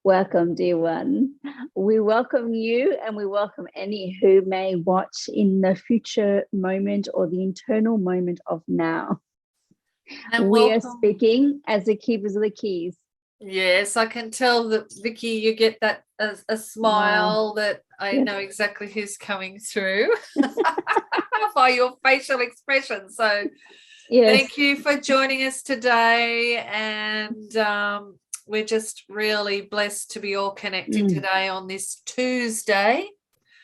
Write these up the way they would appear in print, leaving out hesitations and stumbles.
Welcome, dear one. We welcome you, and we welcome any who may watch in the future moment or the internal moment of now. And we are speaking as the keepers of the keys. Yes, I can tell that, Vicky, you get that a smile that I know exactly who's coming through by your facial expression. So thank you for joining us today, and we're just really blessed to be all connected today on this Tuesday.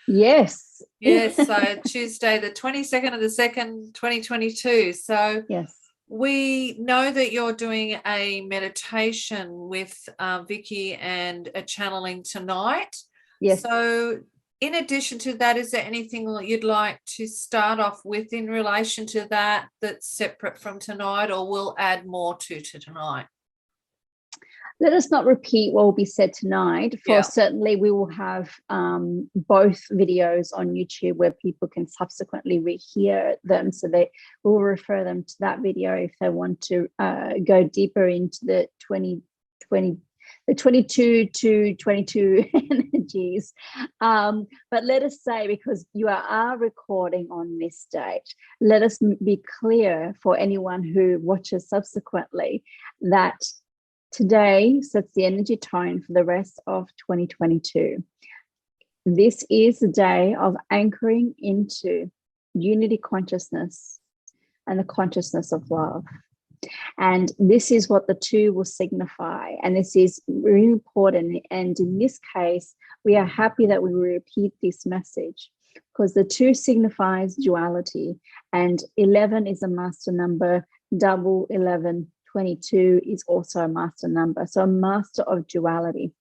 Yes. Yes, so Tuesday, the 22nd of the 2nd, 2022. So we know that you're doing a meditation with Vicky and a channeling tonight. Yes. So in addition to that, is there anything that you'd like to start off with in relation to that that's separate from tonight, or we'll add more to tonight? Let us not repeat what will be said tonight, for certainly we will have both videos on YouTube where people can subsequently rehear them, so they will refer them to that video if they want to go deeper into the 22 to 22 energies. But let us say, because you are recording on this date, let us be clear for anyone who watches subsequently that today sets the energy tone for the rest of 2022. This is the day of anchoring into unity consciousness and the consciousness of love. And this is what the two will signify. And this is really important. And in this case, we are happy that we repeat this message, because the two signifies duality. And 11 is a master number, double 11. 22 is also a master number, so a master of duality.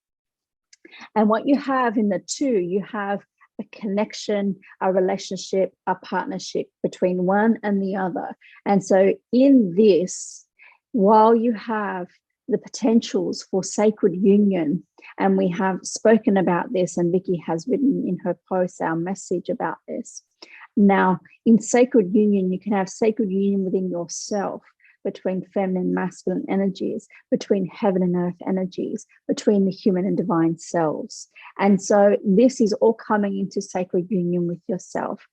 And what you have in the two, you have a connection, a relationship, a partnership between one and the other. And so in this, while you have the potentials for sacred union, and we have spoken about this, and Vicky has written in her post our message about this. Now, in sacred union, you can have sacred union within yourself, between feminine and masculine energies, between heaven and earth energies, between the human and divine selves. And so this is all coming into sacred union with yourself.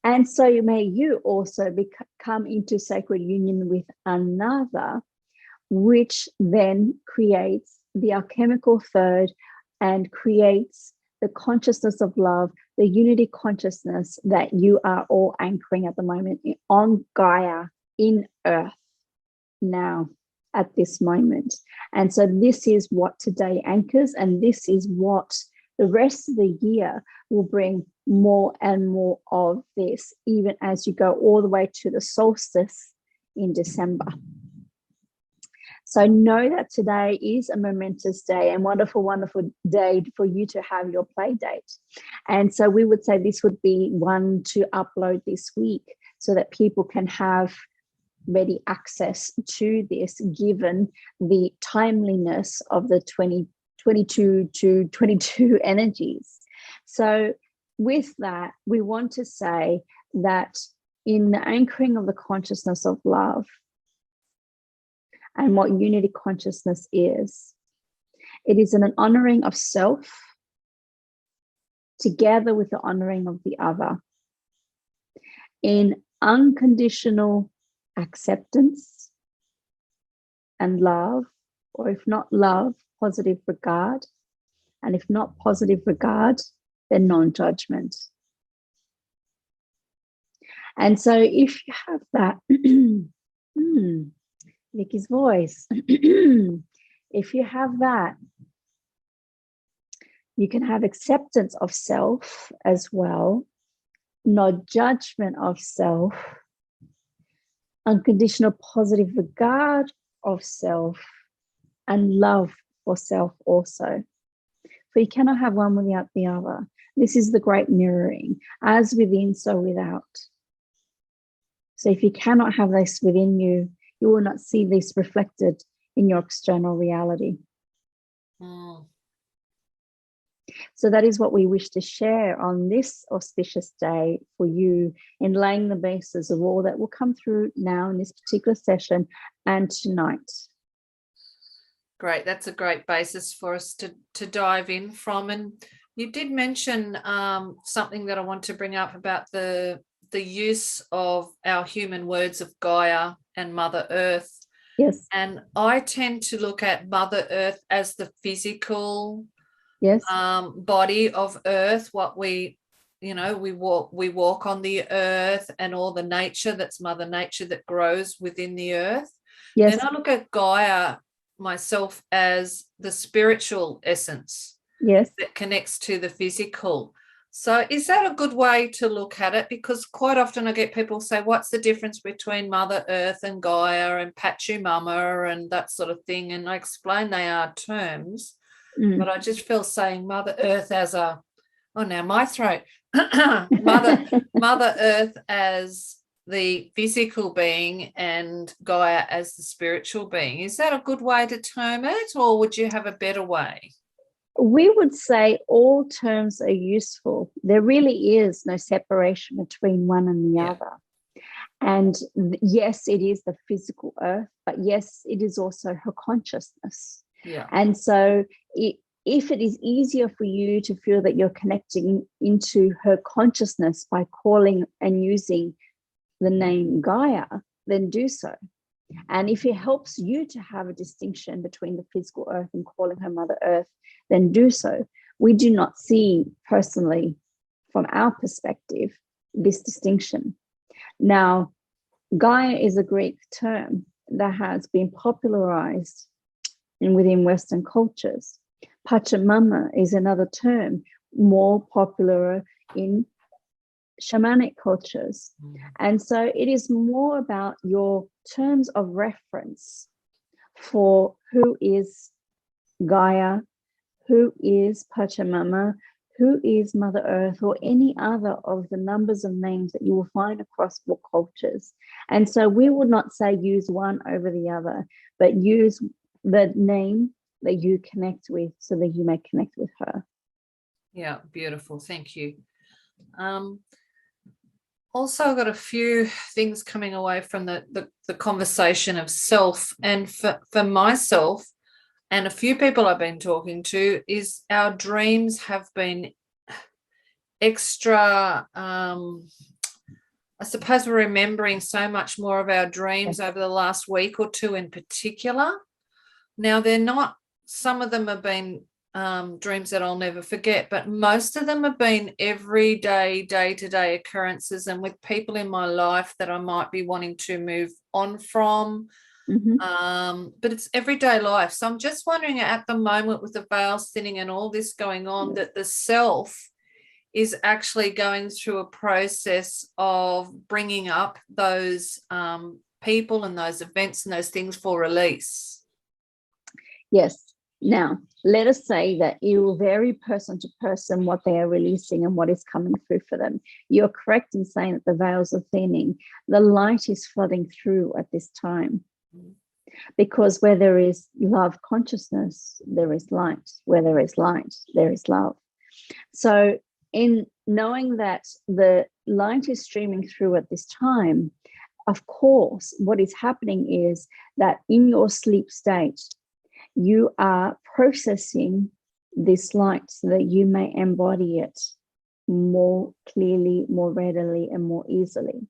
And so may you also come into sacred union with another, which then creates the alchemical third and creates the consciousness of love, the unity consciousness that you are all anchoring at the moment on Gaia, in earth, now at this moment. And so this is what today anchors, and this is what the rest of the year will bring more and more of this, even as you go all the way to the solstice in December. So know that today is a momentous day and wonderful, wonderful day for you to have your play date. And so we would say this would be one to upload this week, so that people can have ready access to this, given the timeliness of the 2022 to 22 energies. So with that, we want to say that in the anchoring of the consciousness of love and what unity consciousness is, it is an honoring of self together with the honoring of the other in unconditional acceptance and love, or if not love, positive regard, and if not positive regard, then non-judgment. And so if you have that, Vicky's voice, if you have that, you can have acceptance of self as well, no judgment of self, unconditional positive regard of self, and love for self also. For you cannot have one without the other. This is the great mirroring, as within, so without. So if you cannot have this within you, you will not see this reflected in your external reality. So that is what we wish to share on this auspicious day for you, in laying the basis of all that will come through now in this particular session and tonight. Great. That's a great basis for us to dive in from. And you did mention something that I want to bring up about the use of our human words of Gaia and Mother Earth. Yes. And I tend to look at Mother Earth as the physical body of Earth, what we walk on the earth and all the nature that's Mother Nature that grows within the earth. Yes. Then I look at Gaia myself as the spiritual essence. Yes. That connects to the physical. So is that a good way to look at it? Because quite often I get people say, what's the difference between Mother Earth and Gaia and Pachamama and that sort of thing? And I explain they are terms, but I just feel saying Mother Earth as a, oh, now my throat, Mother Earth as the physical being and Gaia as the spiritual being. Is that a good way to term it, or would you have a better way? We would say all terms are useful. There really is no separation between one and the other. And yes, it is the physical earth, but yes, it is also her consciousness. Yeah. And so if it is easier for you to feel that you're connecting into her consciousness by calling and using the name Gaia, then do so. And if it helps you to have a distinction between the physical earth and calling her Mother Earth, then do so. We do not see personally, from our perspective, this distinction. Now, Gaia is a Greek term that has been popularized within Western cultures. Pachamama is another term more popular in shamanic cultures. And so it is more about your terms of reference for who is Gaia, who is Pachamama, who is Mother Earth, or any other of the numbers of names that you will find across all cultures. And so we would not say use one over the other, but use the name that you connect with so that you may connect with her. Yeah, beautiful. Thank you. Also, I've got a few things coming away from the conversation of self. And for myself, and a few people I've been talking to, is our dreams have been extra, I suppose we're remembering so much more of our dreams over the last week or two in particular. Now, they're not, some of them have been dreams that I'll never forget, but most of them have been everyday, day-to-day occurrences and with people in my life that I might be wanting to move on from. But it's everyday life. So I'm just wondering at the moment with the veils thinning and all this going on, that the self is actually going through a process of bringing up those people and those events and those things for release. Yes. Now, let us say that it will vary person to person what they are releasing and what is coming through for them. You're correct in saying that the veils are thinning. The light is flooding through at this time. Because where there is love consciousness, there is light. Where there is light, there is love. So in knowing that the light is streaming through at this time, of course, what is happening is that in your sleep state, you are processing this light so that you may embody it more clearly, more readily, and more easily.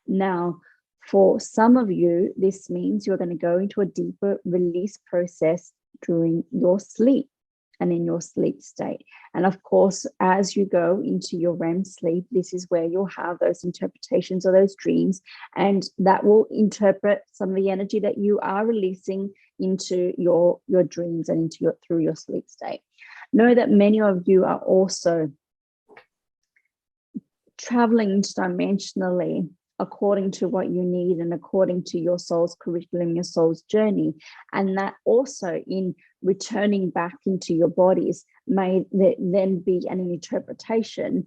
Now, for some of you, this means you're going to go into a deeper release process during your sleep and in your sleep state. And of course, as you go into your REM sleep, this is where you'll have those interpretations or those dreams, and that will interpret some of the energy that you are releasing into your dreams and into through your sleep state. Know that many of you are also traveling interdimensionally according to what you need and according to your soul's curriculum, your soul's journey. And that also in returning back into your bodies may then be an interpretation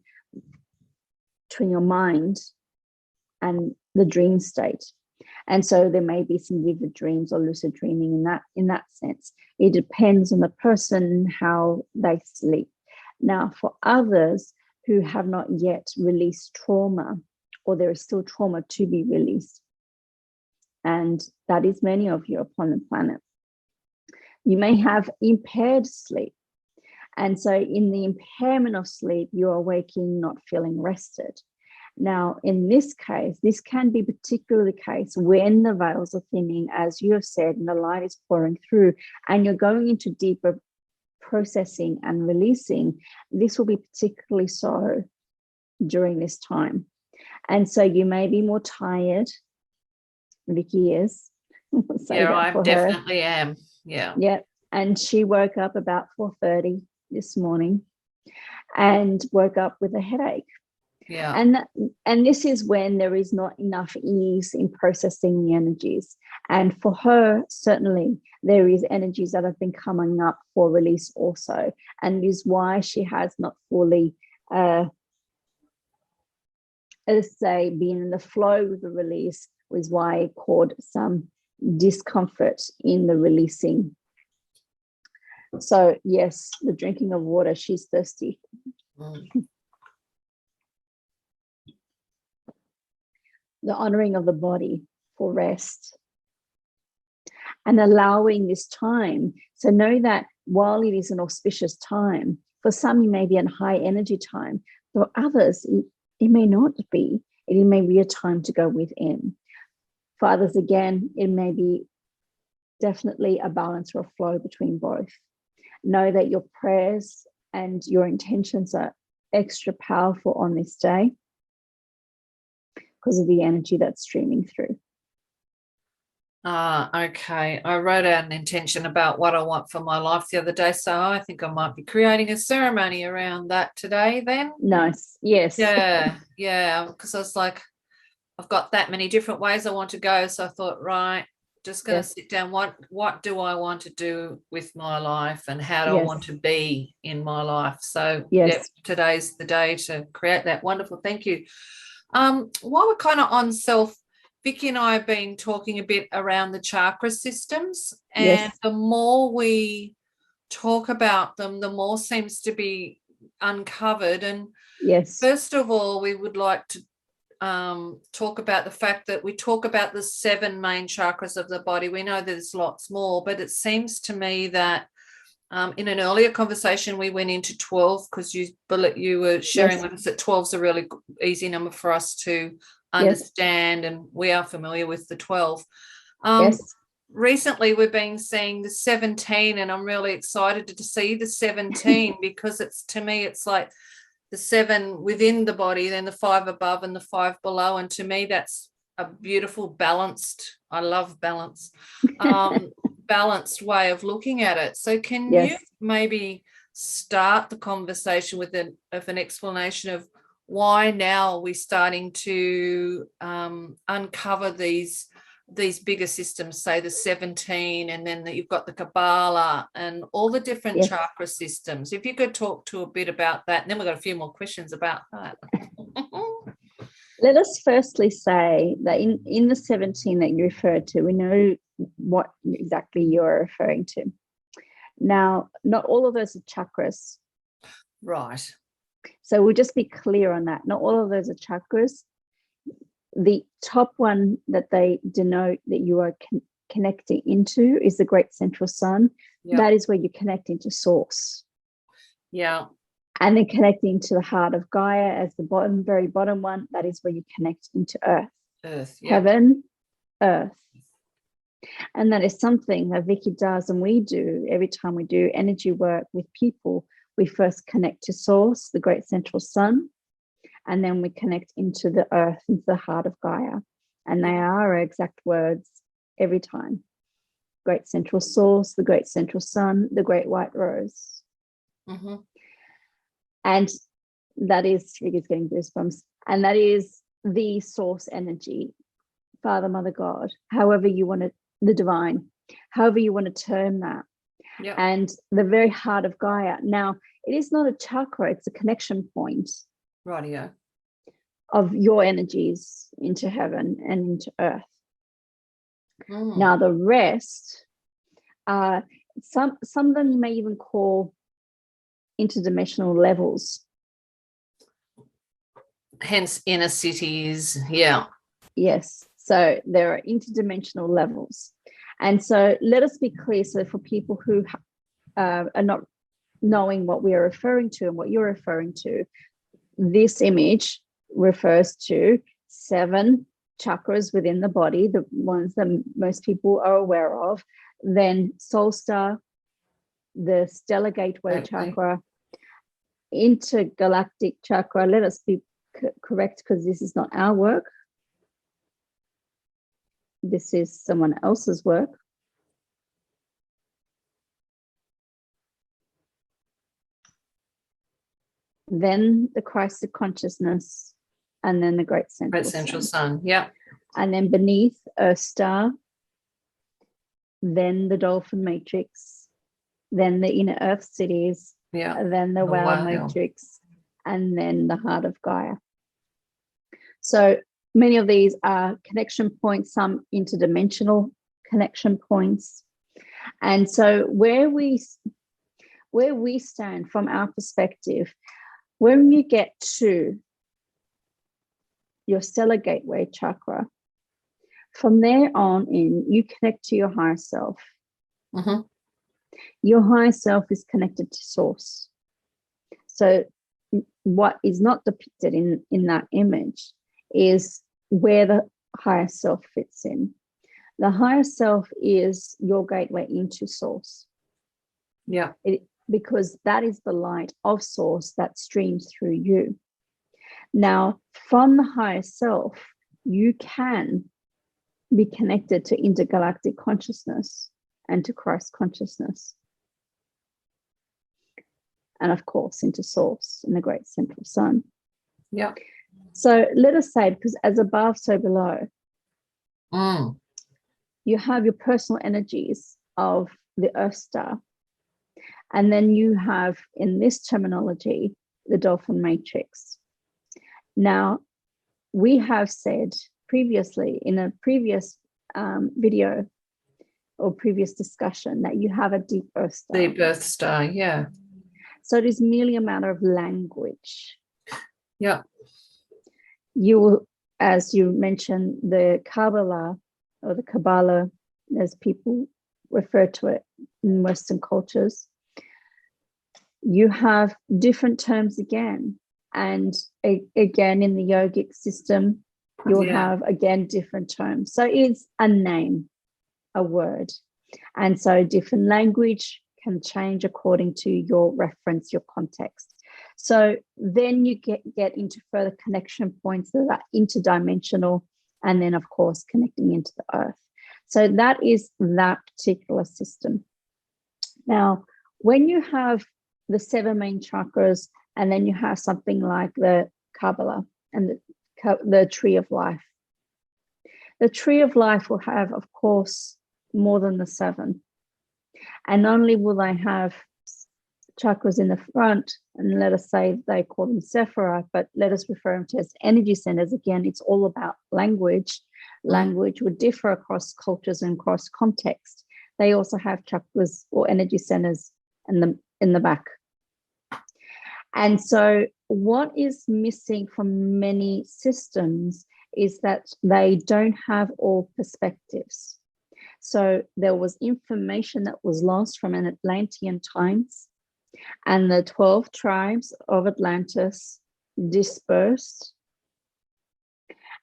between your mind and the dream state. And so there may be some vivid dreams or lucid dreaming in that sense. It depends on the person, how they sleep. Now, for others who have not yet released trauma, or there is still trauma to be released, and that is many of you upon the planet, You may have impaired sleep. And so in the impairment of sleep, you're waking not feeling rested. Now, in this case, this can be particularly the case when the veils are thinning, as you have said, and the light is pouring through, and you're going into deeper processing and releasing. This will be particularly so during this time. And so you may be more tired. Vicky is. Yeah, I definitely am. Yeah. Yeah. And she woke up about 4:30 this morning and woke up with a headache. Yeah. And this is when there is not enough ease in processing the energies. And for her, certainly there is energies that have been coming up for release also. And is why she has not fully, let's say, been in the flow with the release, was why it caused some discomfort in the releasing. So yes, the drinking of water, she's thirsty. The honoring of the body for rest and allowing this time. So know that while it is an auspicious time, for some it may be a high energy time, for others it may not be. It may be a time to go within. For others, again, it may be definitely a balance or a flow between both. Know that your prayers and your intentions are extra powerful on this day because of the energy that's streaming through. Okay. I wrote out an intention about what I want for my life the other day, so I think I might be creating a ceremony around that today then. Nice. Yes. Yeah, because I was like, I've got that many different ways I want to go, so I thought, right, just going to sit down. What do I want to do with my life, and how do I want to be in my life? So today's the day to create that. Wonderful. Thank you. While we're kind of on self, Vicky and I have been talking a bit around the chakra systems, and the more we talk about them, the more seems to be uncovered. And first of all, we would like to talk about the fact that we talk about the 7 main chakras of the body. We know there's lots more, but it seems to me that in an earlier conversation we went into 12 because you were sharing with us that 12 is a really easy number for us to understand, and we are familiar with the 12. Recently we've been seeing the 17, and I'm really excited to see the 17 because to me it's like the 7 within the body, then the 5 above and the 5 below, and to me that's a beautiful balanced, I love balance, balanced way of looking at it. So can you maybe start the conversation with an explanation of why now are we starting to uncover these bigger systems, say the 17, and then you've got the Kabbalah and all the different chakra systems. If you could talk to a bit about that, and then we've got a few more questions about that. Let us firstly say that in the 17 that you referred to, we know what exactly you're referring to. Now, not all of those are chakras. Right. So we'll just be clear on that. Not all of those are chakras. The top one that they denote that you are connecting into is the great central sun. That is where you connect into source. Yeah. And then connecting to the heart of Gaia as the very bottom one, that is where you connect into earth. Heaven, earth. And that is something that Vicky does, and we do every time we do energy work with people. We first connect to source, the great central sun, and then we connect into the earth, into the heart of Gaia. And they are our exact words every time. Great central source, the great central sun, the great white rose. Mm-hmm. And that is, Vicky's getting goosebumps, and that is the source energy, Father, Mother, God, however you want to, the divine, however you want to term that. And the very heart of Gaia. Now, it is not a chakra, it's a connection point. Radio. Of your energies into heaven and into earth. Now, the rest, some of them you may even call interdimensional levels. Hence inner cities. Yeah. Yes. So there are interdimensional levels. And so let us be clear. So for people who are not knowing what we are referring to and what you're referring to, this image refers to 7 chakras within the body, the ones that most people are aware of. Then soul star, the stellar gateway chakra, intergalactic chakra. Let us be correct, because this is not our work. This is someone else's work. Then the Christ consciousness, and then the great central sun. Yeah. And then beneath, Earth star, then the dolphin matrix, then the inner Earth cities, then the whale matrix, and then the heart of Gaia. So many of these are connection points, some interdimensional connection points. And so where we stand from our perspective, when you get to your stellar gateway chakra, from there on in, you connect to your higher self. Mm-hmm. Your higher self is connected to source. So what is not depicted in that image is where the higher self fits in. The higher self is your gateway into source. Yeah. Because that is the light of source that streams through you. Now, from the higher self, you can be connected to intergalactic consciousness and to Christ consciousness. And of course, into source and the great central sun. Yeah. So let us say, because as above, so below, you have your personal energies of the Earth star. And then you have, in this terminology, the dolphin matrix. Now, we have said previously in a previous video or previous discussion that you have a deep Earth star. Deep Earth star, yeah. So it is merely a matter of language. Yeah. You will, as you mentioned, the Kabbalah, or the Kabbalah, as people refer to it in Western cultures, you have different terms again. And again, in the yogic system, you'll have, again, different terms. So it's a name, a word. And so different language can change according to your reference, your context. So then you get into further connection points that are interdimensional, and then, of course, connecting into the earth. So that is that particular system. Now, when you have the 7 main chakras, and then you have something like the Kabbalah and the tree of life. The tree of life will have, of course, more than the 7. And not only will they have chakras in the front, and let us say they call them Sephira, but let us refer them to as energy centers. Again, it's all about language. Language would differ across cultures and across context. They also have chakras or energy centers in the back. And so what is missing from many systems is that they don't have all perspectives. So there was information that was lost from an Atlantean times, and the 12 tribes of Atlantis dispersed,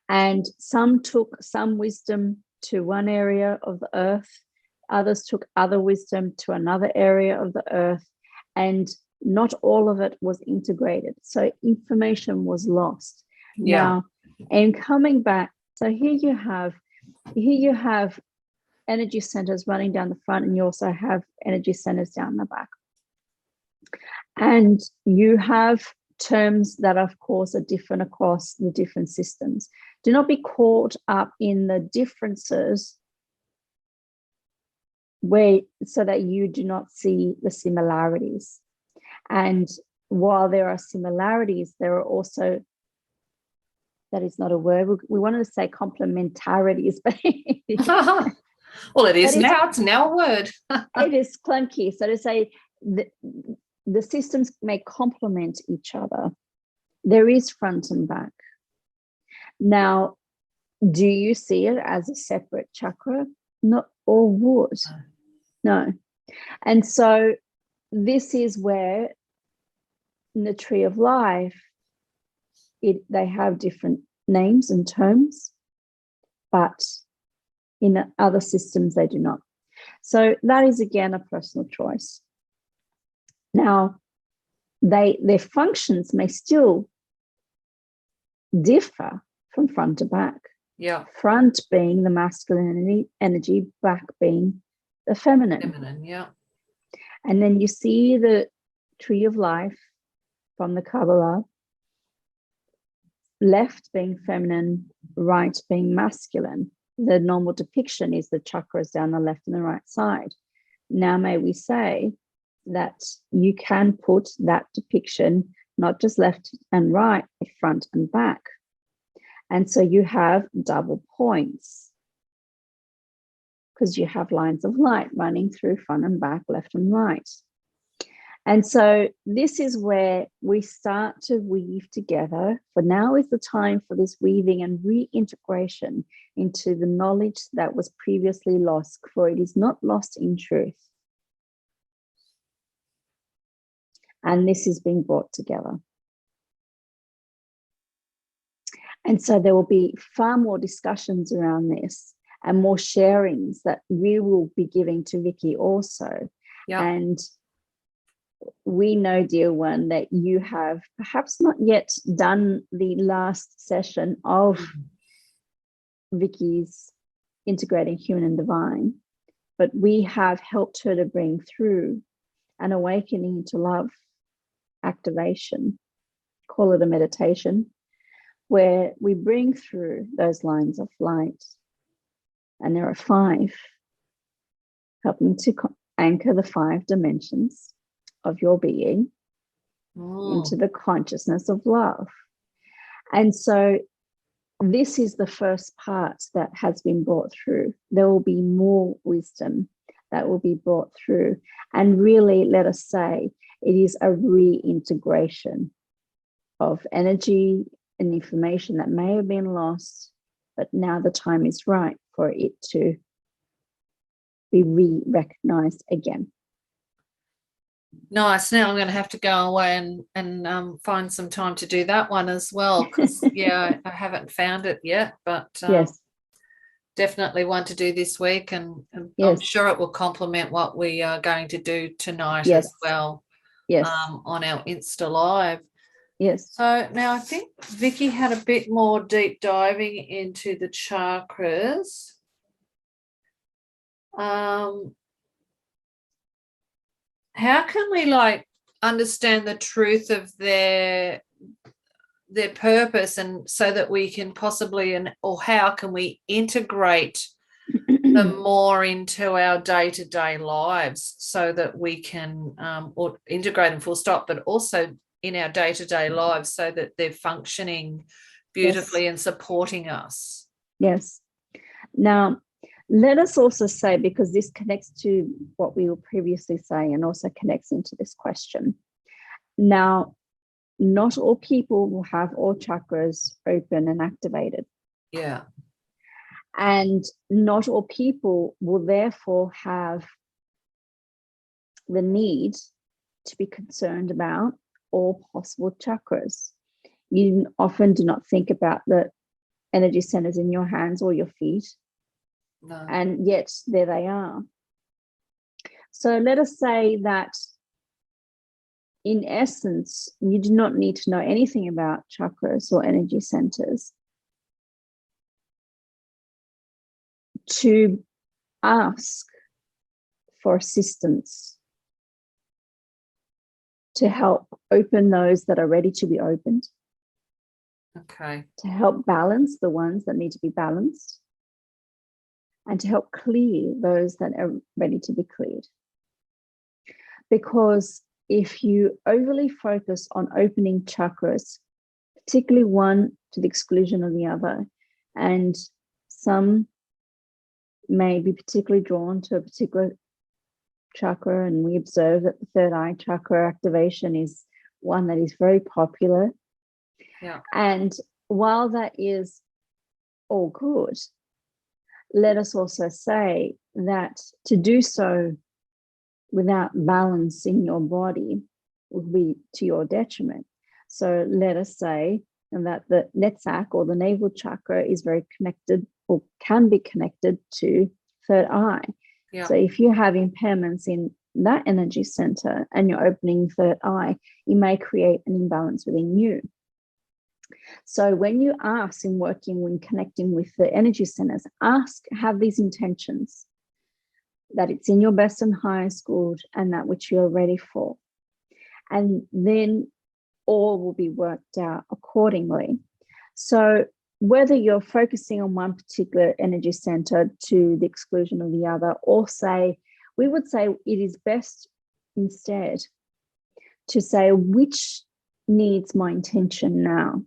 and some took some wisdom to one area of the earth, others took other wisdom to another area of the earth, and not all of it was integrated. So information was lost. Yeah. Now, and coming back, so here you have energy centers running down the front, and you also have energy centers down the back. And you have terms that, of course, are different across the different systems. Do not be caught up in the differences so that you do not see the similarities. And while there are similarities, there are also, that is not a word, we wanted to say complementarities, but well, it is now. It's now a word. It is clunky. So to say the systems may complement each other. There is front and back. Now, do you see it as a separate chakra? or wood. No. And so this is where in the tree of life, they have different names and terms, but in other systems they do not. So that is again a personal choice. Now, their functions may still differ from front to back. Yeah. Front being the masculine energy, back being the feminine. Feminine, yeah. And then you see the tree of life from the Kabbalah, left being feminine, right being masculine. The normal depiction is the chakras down the left and the right side. Now, may we say that you can put that depiction not just left and right, but front and back. And so you have double points because you have lines of light running through front and back, left and right. And so this is where we start to weave together. For now is the time for this weaving and reintegration into the knowledge that was previously lost, for it is not lost in truth. And this is being brought together. And so there will be far more discussions around this and more sharings that we will be giving to Vicky also. Yeah. And we know, dear one, that you have perhaps not yet done the last session of Vicky's Integrating Human and Divine, but we have helped her to bring through an awakening to love activation, call it a meditation, where we bring through those lines of light. And there are 5, helping to anchor the 5 dimensions of your being into the consciousness of love. And so this is the first part that has been brought through. There will be more wisdom that will be brought through. And really, let us say, it is a reintegration of energy and information that may have been lost, but now the time is right for it to be re-recognized again. Nice. Now I'm going to have to go away and find some time to do that one as well, because I haven't found it yet, but yes, definitely one to do this week, and yes, I'm sure it will complement what we are going to do tonight yes, as well. Yes, on our Insta Live. Yes. So now I think Vicky had a bit more deep diving into the chakras. How can we understand the truth of their purpose, and so that we can possibly, or how can we integrate them more into our day-to-day lives, so that we can or integrate them full stop, but also in our day-to-day lives so that they're functioning beautifully and supporting us? Yes. Now, let us also say, because this connects to what we were previously saying and also connects into this question. Now, not all people will have all chakras open and activated. Yeah. And not all people will therefore have the need to be concerned about all possible chakras. You often do not think about the energy centers in your hands or your feet. No. And yet there they are. So let us say that in essence, you do not need to know anything about chakras or energy centers to ask for assistance to help open those that are ready to be opened. Okay. To help balance the ones that need to be balanced, and to help clear those that are ready to be cleared. Because if you overly focus on opening chakras, particularly one to the exclusion of the other, and some may be particularly drawn to a particular chakra, and we observe that the third eye chakra activation is one that is very popular. Yeah. And while that is all good, let us also say that to do so without balance in your body would be to your detriment. So let us say that the Netzach or the navel chakra is very connected or can be connected to third eye. Yeah. So if you have impairments in that energy center and you're opening third eye, you may create an imbalance within you. So when you ask in working, when connecting with the energy centers, have these intentions that it's in your best and highest good and that which you're ready for. And then all will be worked out accordingly. So whether you're focusing on one particular energy center to the exclusion of the other, or we would say it is best instead to say which needs my intention now.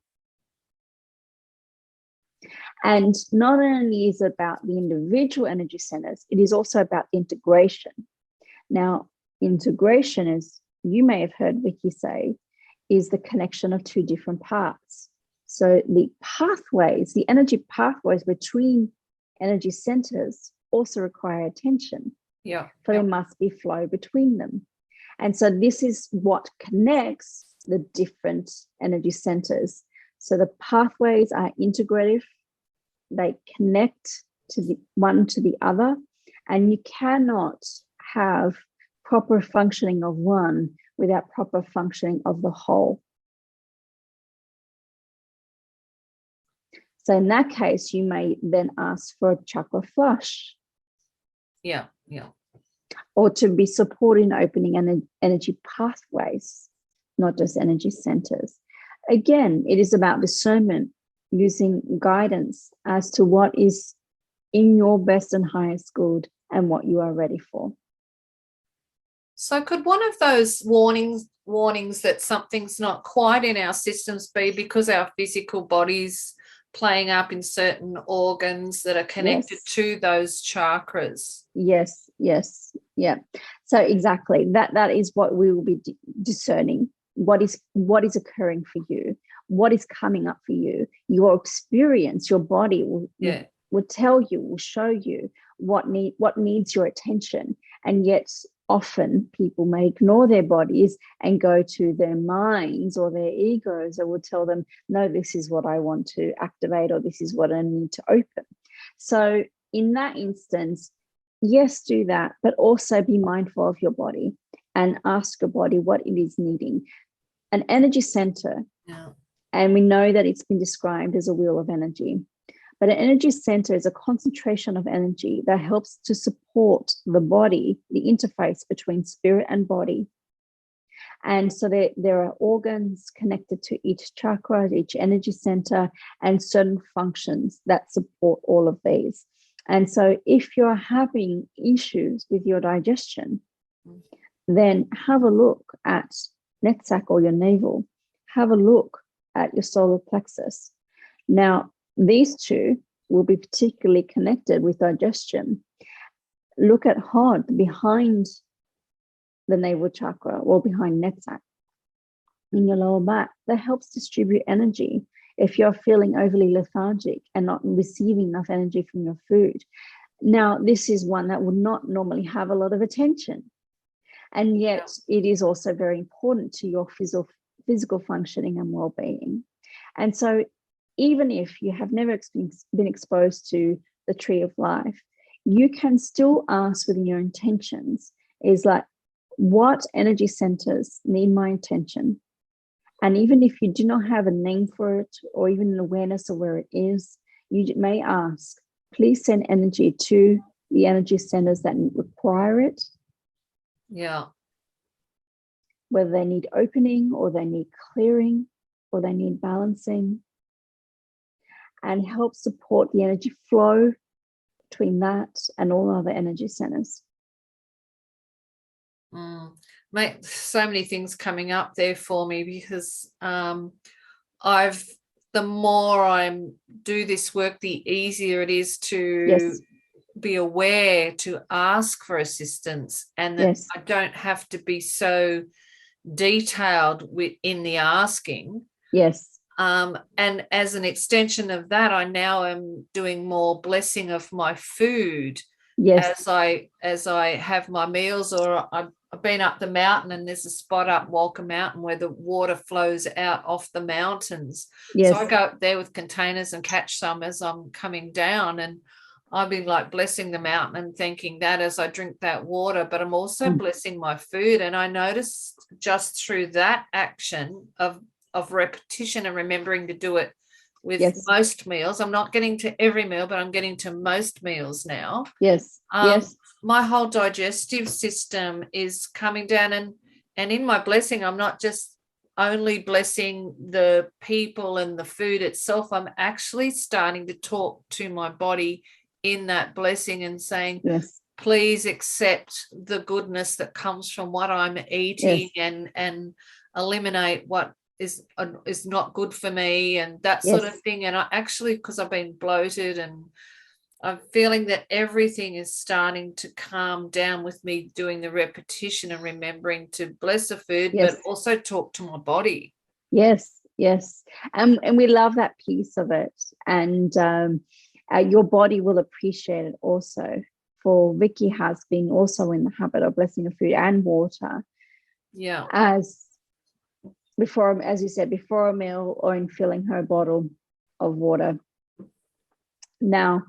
And not only is it about the individual energy centers, it is also about the integration. Now, integration, as you may have heard Vicky say, is the connection of two different parts. So the pathways, the energy pathways between energy centers also require attention. Yeah. For there must be flow between them. And so this is what connects the different energy centers. So the pathways are integrative. They connect to the one to the other, and you cannot have proper functioning of one without proper functioning of the whole. So in that case, you may then ask for a chakra flush. Yeah, yeah. Or to be supported in opening energy pathways, not just energy centers. Again, it is about discernment, using guidance as to what is in your best and highest good and what you are ready for. So could one of those warnings that something's not quite in our systems be because our physical body's playing up in certain organs that are connected to those chakras? Yes, yeah. So exactly, that is what we will be discerning. What is occurring for you? What is coming up for you? Your experience, your body will tell you, will show you what needs your attention. And yet often people may ignore their bodies and go to their minds or their egos that will tell them, no, this is what I want to activate, or this is what I need to open. So in that instance, yes, do that, but also be mindful of your body and ask your body what it is needing. An energy center, and we know that it's been described as a wheel of energy, but an energy center is a concentration of energy that helps to support the body, the interface between spirit and body. And so there are organs connected to each chakra, each energy center, and certain functions that support all of these. And so if you're having issues with your digestion, then have a look at Netzach or your navel. Have a look at your solar plexus. Now, these two will be particularly connected with digestion. Look at Hod behind the navel chakra or behind Netzach in your lower back. That helps distribute energy if you're feeling overly lethargic and not receiving enough energy from your food. Now, this is one that would not normally have a lot of attention. And yet it is also very important to your physical functioning and well-being. And so even if you have never been exposed to the tree of life, you can still ask within your intentions is like, what energy centers need my attention? And even if you do not have a name for it or even an awareness of where it is, you may ask, please send energy to the energy centers that require it. Yeah. Whether they need opening or they need clearing or they need balancing, and help support the energy flow between that and all other energy centers. Mate, so many things coming up there for me because the more I do this work, the easier it is to be aware, to ask for assistance, and that I don't have to be so detailed in the asking. Yes. And as an extension of that, I now am doing more blessing of my food. Yes. As I have my meals, or I've been up the mountain, and there's a spot up Walker Mountain where the water flows out off the mountains. Yes. So I go up there with containers and catch some as I'm coming down, and I've been like blessing the mountain and thanking that as I drink that water, but I'm also blessing my food. And I noticed just through that action of repetition and remembering to do it with most meals. I'm not getting to every meal, but I'm getting to most meals now. Yes. Yes. My whole digestive system is coming down, and in my blessing, I'm not just only blessing the people and the food itself. I'm actually starting to talk to my body in that blessing and saying, please accept the goodness that comes from what I'm eating, and eliminate what is not good for me, and that sort of thing. And I actually, because I've been bloated, and I'm feeling that everything is starting to calm down with me doing the repetition and remembering to bless the food, but also talk to my body. Yes. And we love that piece of it. And your body will appreciate it also. For Vicky has been also in the habit of blessing of food and water. Yeah. Before, as you said, before a meal, or in filling her bottle of water. Now,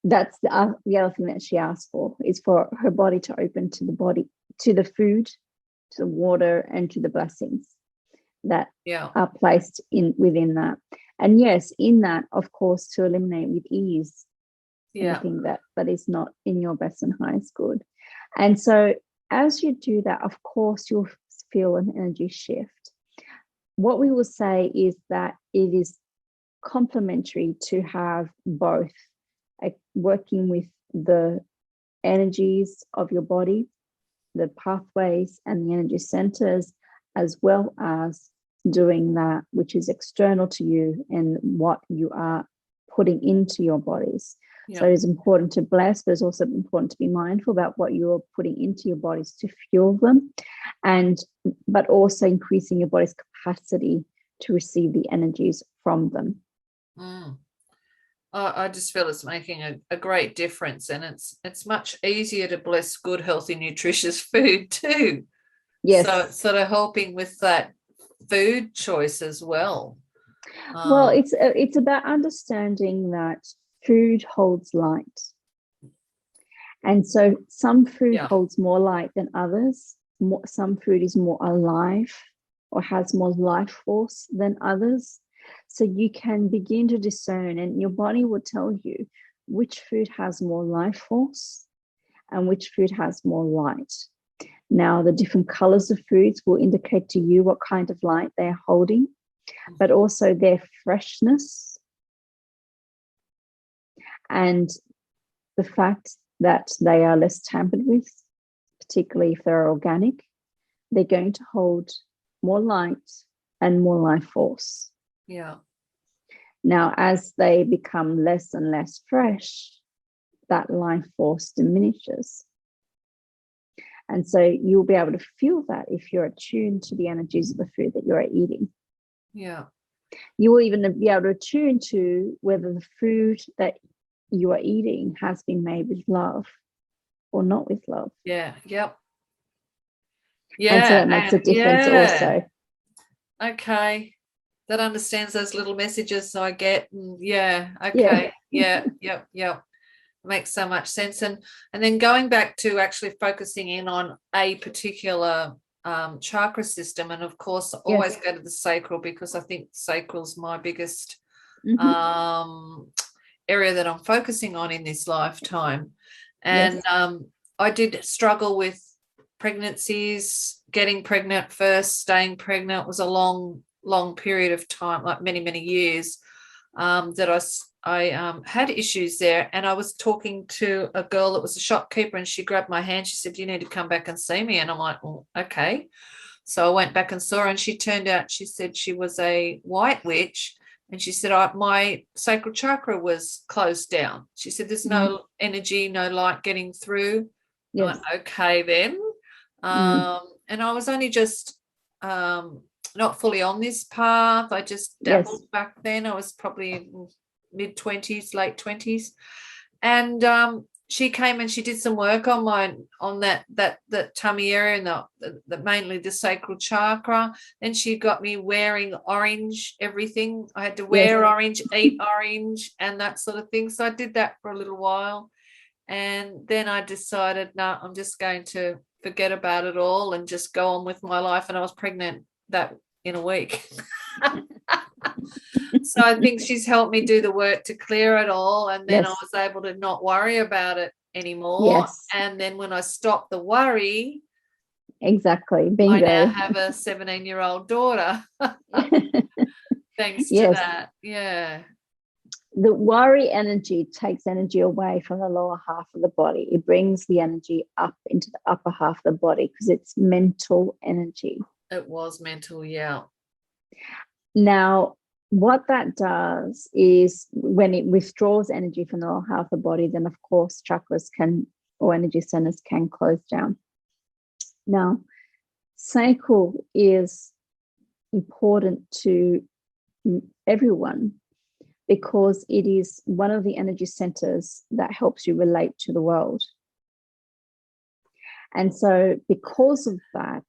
that's the other thing that she asked for, is for her body to open to the body, to the food, to the water, and to the blessings that are placed within that. And yes, in that, of course, to eliminate with ease anything that is not in your best and highest good. And so as you do that, of course, you'll feel an energy shift. What we will say is that it is complementary to have both, working with the energies of your body, the pathways and the energy centers, as well as doing that which is external to you and what you are putting into your bodies. So it is important to bless, but it's also important to be mindful about what you're putting into your bodies to fuel them, but also increasing your body's capacity to receive the energies from them. I just feel it's making a great difference, and it's much easier to bless good, healthy, nutritious food too. Yes. So it's sort of helping with that food choice as well. Well, it's about understanding that food holds light, and so some food holds more light than others. Some food is more alive or has more life force than others. So you can begin to discern, and your body will tell you which food has more life force and which food has more light. Now, the different colors of foods will indicate to you what kind of light they're holding, but also their freshness and the fact that they are less tampered with, particularly if they're organic. They're going to hold more light and more life force. Yeah. Now, as they become less and less fresh, that life force diminishes. And so you'll be able to feel that if you're attuned to the energies of the food that you're eating. Yeah. You will even be able to attune to whether the food that you are eating has been made with love or not with love. Yeah. Yep. Yeah. And so that makes a difference also. Okay. That understands those little messages I get. Okay. Yep. Makes so much sense. And then going back to actually focusing in on a particular chakra system, and of course always go to the sacral, because I think sacral's my biggest area that I'm focusing on in this lifetime. And I did struggle with pregnancies, getting pregnant first, staying pregnant. It was a long period of time, like many years, that I had issues there. And I was talking to a girl that was a shopkeeper, and she grabbed my hand. She said, "You need to come back and see me." And I'm like, "Well, okay." So I went back and saw her, and she turned out, she said she was a white witch. And she said, my sacral chakra was closed down. She said, "There's no energy, no light getting through." Yes. I'm like, okay then. And I was only just not fully on this path. I just dabbled Yes. back then. I was probably in mid-20s, late 20s. And she came and she did some work on that tummy area and the mainly the sacral chakra. And she got me wearing orange everything. I had to wear orange, eat orange, and that sort of thing. So I did that for a little while. And then I decided, no, I'm just going to forget about it all and just go on with my life. And I was pregnant that in a week. So I think she's helped me do the work to clear it all. And then I was able to not worry about it anymore. Yes. And then when I stopped the worry, exactly. Bingo. I now have a 17-year-old daughter. Thanks to that. Yeah. The worry energy takes energy away from the lower half of the body. It brings the energy up into the upper half of the body because it's mental energy. It was mental, yeah. Now, what that does is when it withdraws energy from the lower half of the body, then of course chakras or energy centers can close down. Now, sacral is important to everyone because it is one of the energy centers that helps you relate to the world. And so because of that,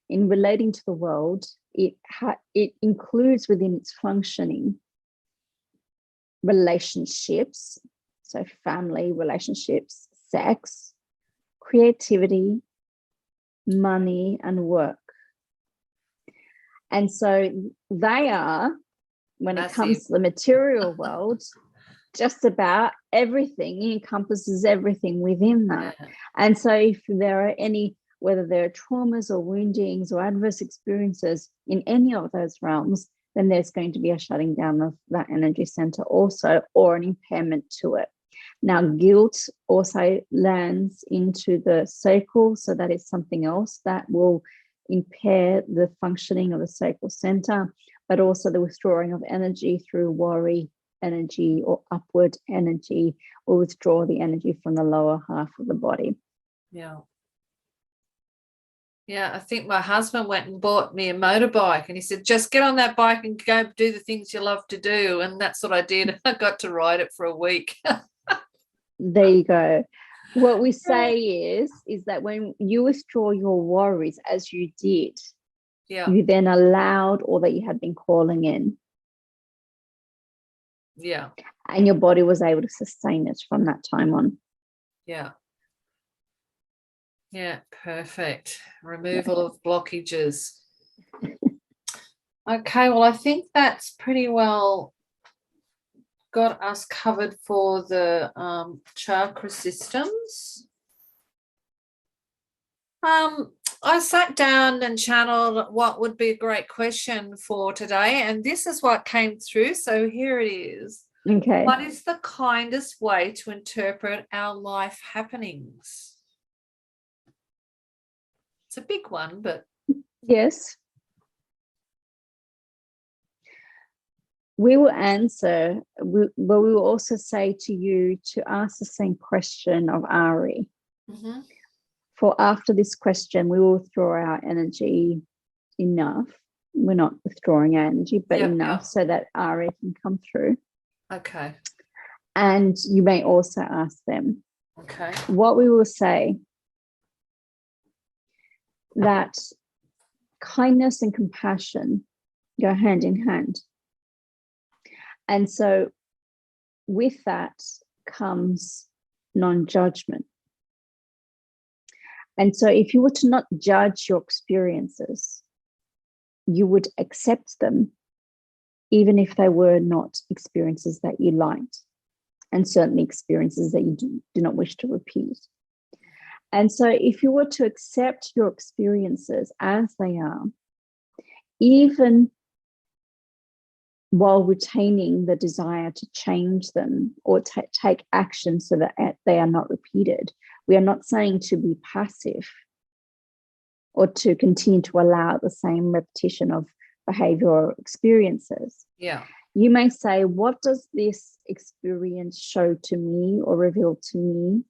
in relating to the world, it includes within its functioning relationships, so family relationships, sex, creativity, money, and work. And so they are, when it comes to the material world, just about everything. It encompasses everything within that. And so if there are any, whether there are traumas or woundings or adverse experiences in any of those realms, then there's going to be a shutting down of that energy center also, or an impairment to it. Now, guilt also lands into the sacral, so that is something else that will impair the functioning of the sacral center, but also the withdrawing of energy through worry energy or upward energy will withdraw the energy from the lower half of the body. Yeah. Yeah, I think my husband went and bought me a motorbike and he said, just get on that bike and go do the things you love to do. And that's what I did. I got to ride it for a week. There you go. What we say is that when you withdraw your worries, as you did, you then allowed all that you had been calling in. Yeah. And your body was able to sustain it from that time on. Yeah. Yeah, perfect. Removal of blockages. Okay, well, I think that's pretty well got us covered for the chakra systems. I sat down and channeled what would be a great question for today, and this is what came through. So here it is. Okay. What is the kindest way to interpret our life happenings? It's a big one, but yes. We will answer, but we will also say to you to ask the same question of Ariy. Mm-hmm. For after this question, we will withdraw our energy enough. We're not withdrawing our energy, but enough so that Ariy can come through. Okay. And you may also ask them. Okay. What we will say, that kindness and compassion go hand in hand. And so with that comes non-judgment. And so if you were to not judge your experiences, you would accept them, even if they were not experiences that you liked, and certainly experiences that you do not wish to repeat. And so if you were to accept your experiences as they are, even while retaining the desire to change them or take action so that they are not repeated, we are not saying to be passive or to continue to allow the same repetition of behavior or experiences. Yeah. You may say, what does this experience show to me or reveal to me?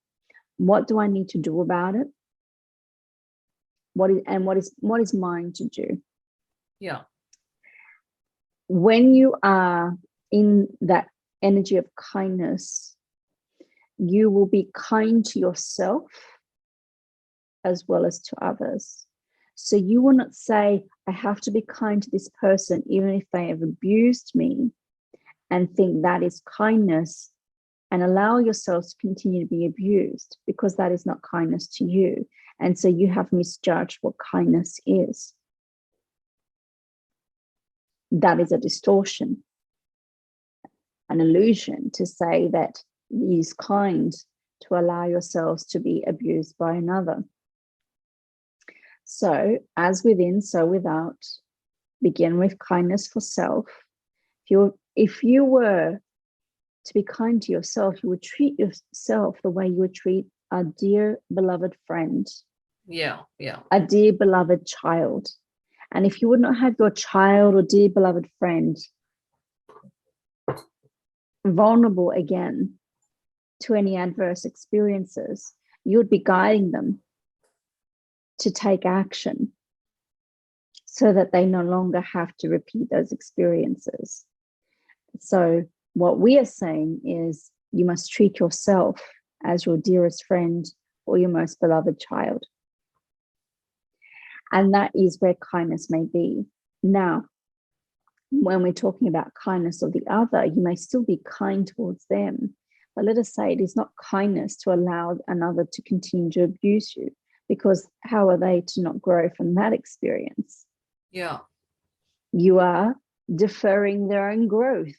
What do I need to do about it? What is mine to do? Yeah. When you are in that energy of kindness, you will be kind to yourself as well as to others. So you will not say, I have to be kind to this person, even if they have abused me, and think that is kindness, and allow yourself to continue to be abused, because that is not kindness to you. And so you have misjudged what kindness is. That is a distortion, an illusion to say that it is kind to allow yourselves to be abused by another. So, as within, so without. Begin with kindness for self. If you were to be kind to yourself, you would treat yourself the way you would treat a dear beloved friend. Yeah. A dear beloved child. And if you would not have your child or dear beloved friend vulnerable again to any adverse experiences, you would be guiding them to take action so that they no longer have to repeat those experiences. So what we are saying is you must treat yourself as your dearest friend or your most beloved child. And that is where kindness may be. Now, when we're talking about kindness of the other, you may still be kind towards them. But let us say it is not kindness to allow another to continue to abuse you, because how are they to not grow from that experience? Yeah. You are deferring their own growth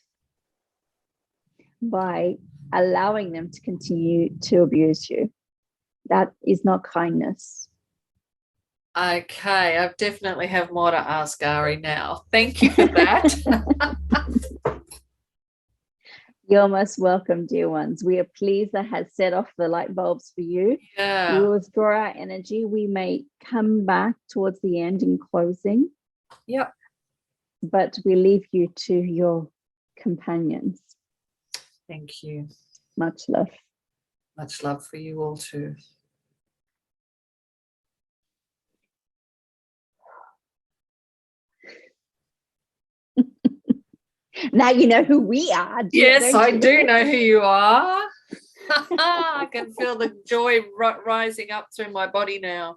by allowing them to continue to abuse you. That is not kindness. Okay, I definitely have more to ask Ariy now. Thank you for that. You're most welcome, dear ones. We are pleased that has set off the light bulbs for you. Yeah. We will withdraw our energy. We may come back towards the end in closing. Yep. But we leave you to your companions. Thank you. Much love. Much love for you all too. Now you know who we are. Yes, I do know who you are. I can feel the joy rising up through my body now.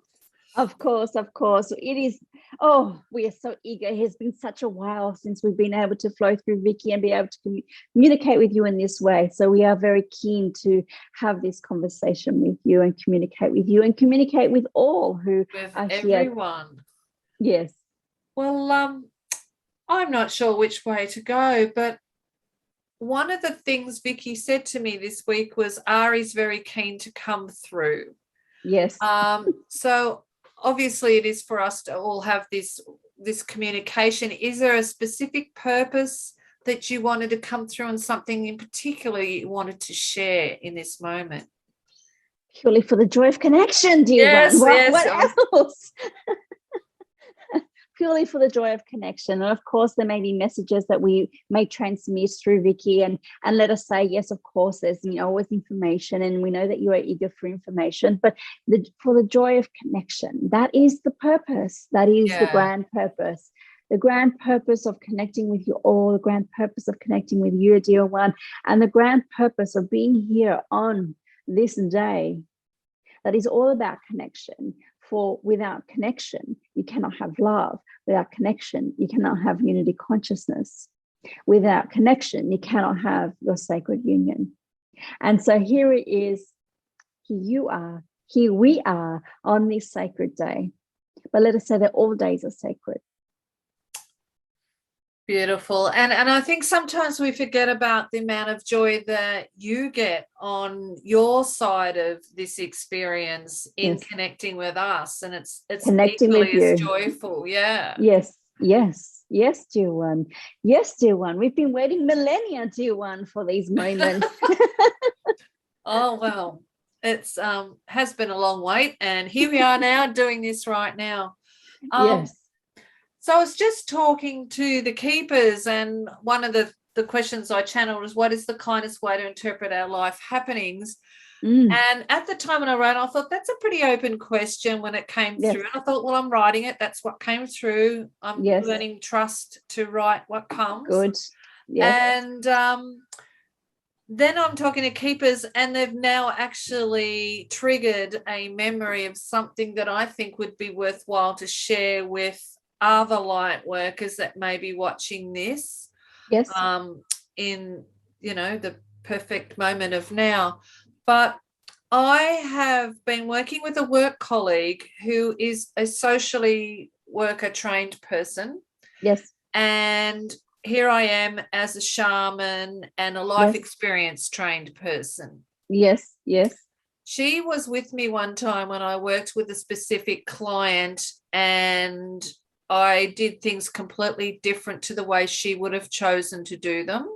Of course. It is. Oh, we are so eager. It has been such a while since we've been able to flow through Vicky and be able to communicate with you in this way. So we are very keen to have this conversation with you and communicate with you and communicate with all who are everyone. Here. Yes. Well, I'm not sure which way to go, but one of the things Vicky said to me this week was Ariy's very keen to come through. Yes. So obviously it is for us to all have this communication. Is there a specific purpose that you wanted to come through and something in particular you wanted to share in this moment? Purely for the joy of connection, dear one. What else? Purely for the joy of connection. And of course, there may be messages that we may transmit through Vicky, and let us say, yes, of course, there's always information, and we know that you are eager for information, but for the joy of connection, that is the purpose. That is the grand purpose. The grand purpose of connecting with you all, the grand purpose of connecting with you, dear one, and the grand purpose of being here on this day. That is all about connection. For without connection, you cannot have love. Without connection, you cannot have unity consciousness. Without connection, you cannot have your sacred union. And so here it is. Here you are. Here we are on this sacred day. But let us say that all days are sacred. Beautiful. And I think sometimes we forget about the amount of joy that you get on your side of this experience in connecting with us. And it's connecting equally with you. As joyful. Yeah. Yes, dear one. Yes, dear one. We've been waiting millennia, dear one, for these moments. Oh, well, it's has been a long wait. And here we are now doing this right now. Yes. So I was just talking to the keepers, and one of the the questions I channeled was, what is the kindest way to interpret our life happenings? Mm. And at the time when I wrote, I thought that's a pretty open question when it came Yes. through. And I thought, well, I'm writing it. That's what came through. I'm Yes. learning trust to write what comes. Good. Yes. And then I'm talking to keepers, and they've now actually triggered a memory of something that I think would be worthwhile to share with other light workers that may be watching this. Yes. In, you know, the perfect moment of now. But I have been working with a work colleague who is a socially worker trained person. Yes. And here I am as a shaman and a life Yes. experience trained person. Yes. Yes. She was with me one time when I worked with a specific client, and I did things completely different to the way she would have chosen to do them.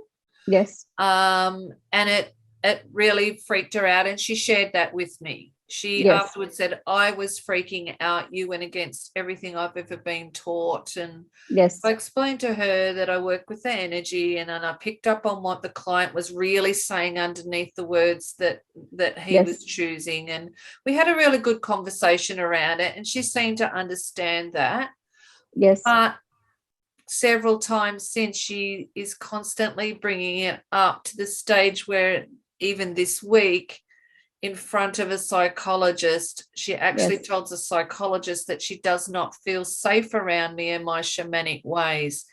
Yes. And it really freaked her out, and she shared that with me. She afterwards said, I was freaking out. You went against everything I've ever been taught. And yes. I explained to her that I work with the energy, and I picked up on what the client was really saying underneath the words that he was choosing. And we had a really good conversation around it, and she seemed to understand that. Yes. But several times since, she is constantly bringing it up to the stage where even this week, in front of a psychologist, she actually told the psychologist that she does not feel safe around me in my shamanic ways.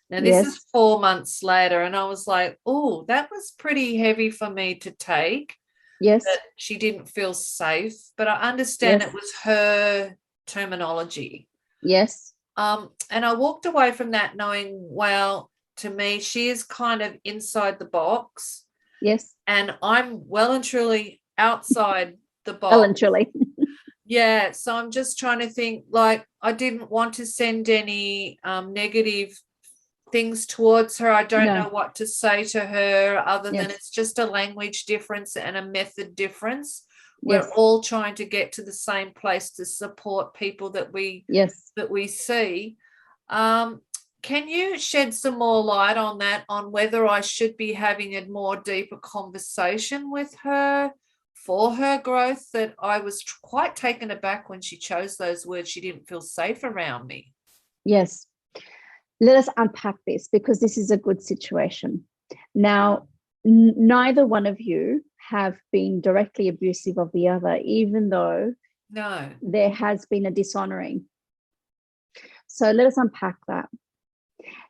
Now, this is 4 months later, and I was like, oh, that was pretty heavy for me to take. Yes. That she didn't feel safe, but I understand it was her terminology. Yes. And I walked away from that knowing, well, to me, she is kind of inside the box. Yes. And I'm well and truly outside the box. Well and truly. Yeah. So I'm just trying to think, like, I didn't want to send any negative things towards her. I don't know what to say to her other than it's just a language difference and a method difference. We're all trying to get to the same place to support people that we see. Can you shed some more light on that, on whether I should be having a more deeper conversation with her for her growth? That I was quite taken aback when she chose those words. She didn't feel safe around me. Yes. Let us unpack this, because this is a good situation. Now, neither one of you have been directly abusive of the other, even though there has been a dishonoring. So let us unpack that.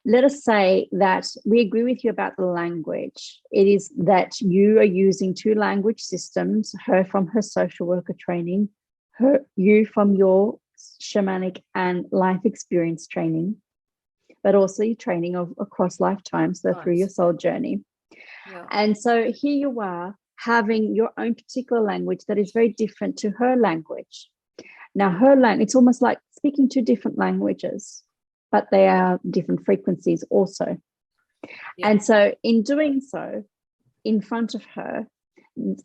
Let us say that we agree with you about the language. It is that you are using two language systems, her from her social worker training, you from your shamanic and life experience training, but also your training across lifetimes, so through your soul journey. Yeah. And so here you are having your own particular language that is very different to her language. Now, her language, it's almost like speaking two different languages, but they are different frequencies also. Yeah. And so in doing so, in front of her,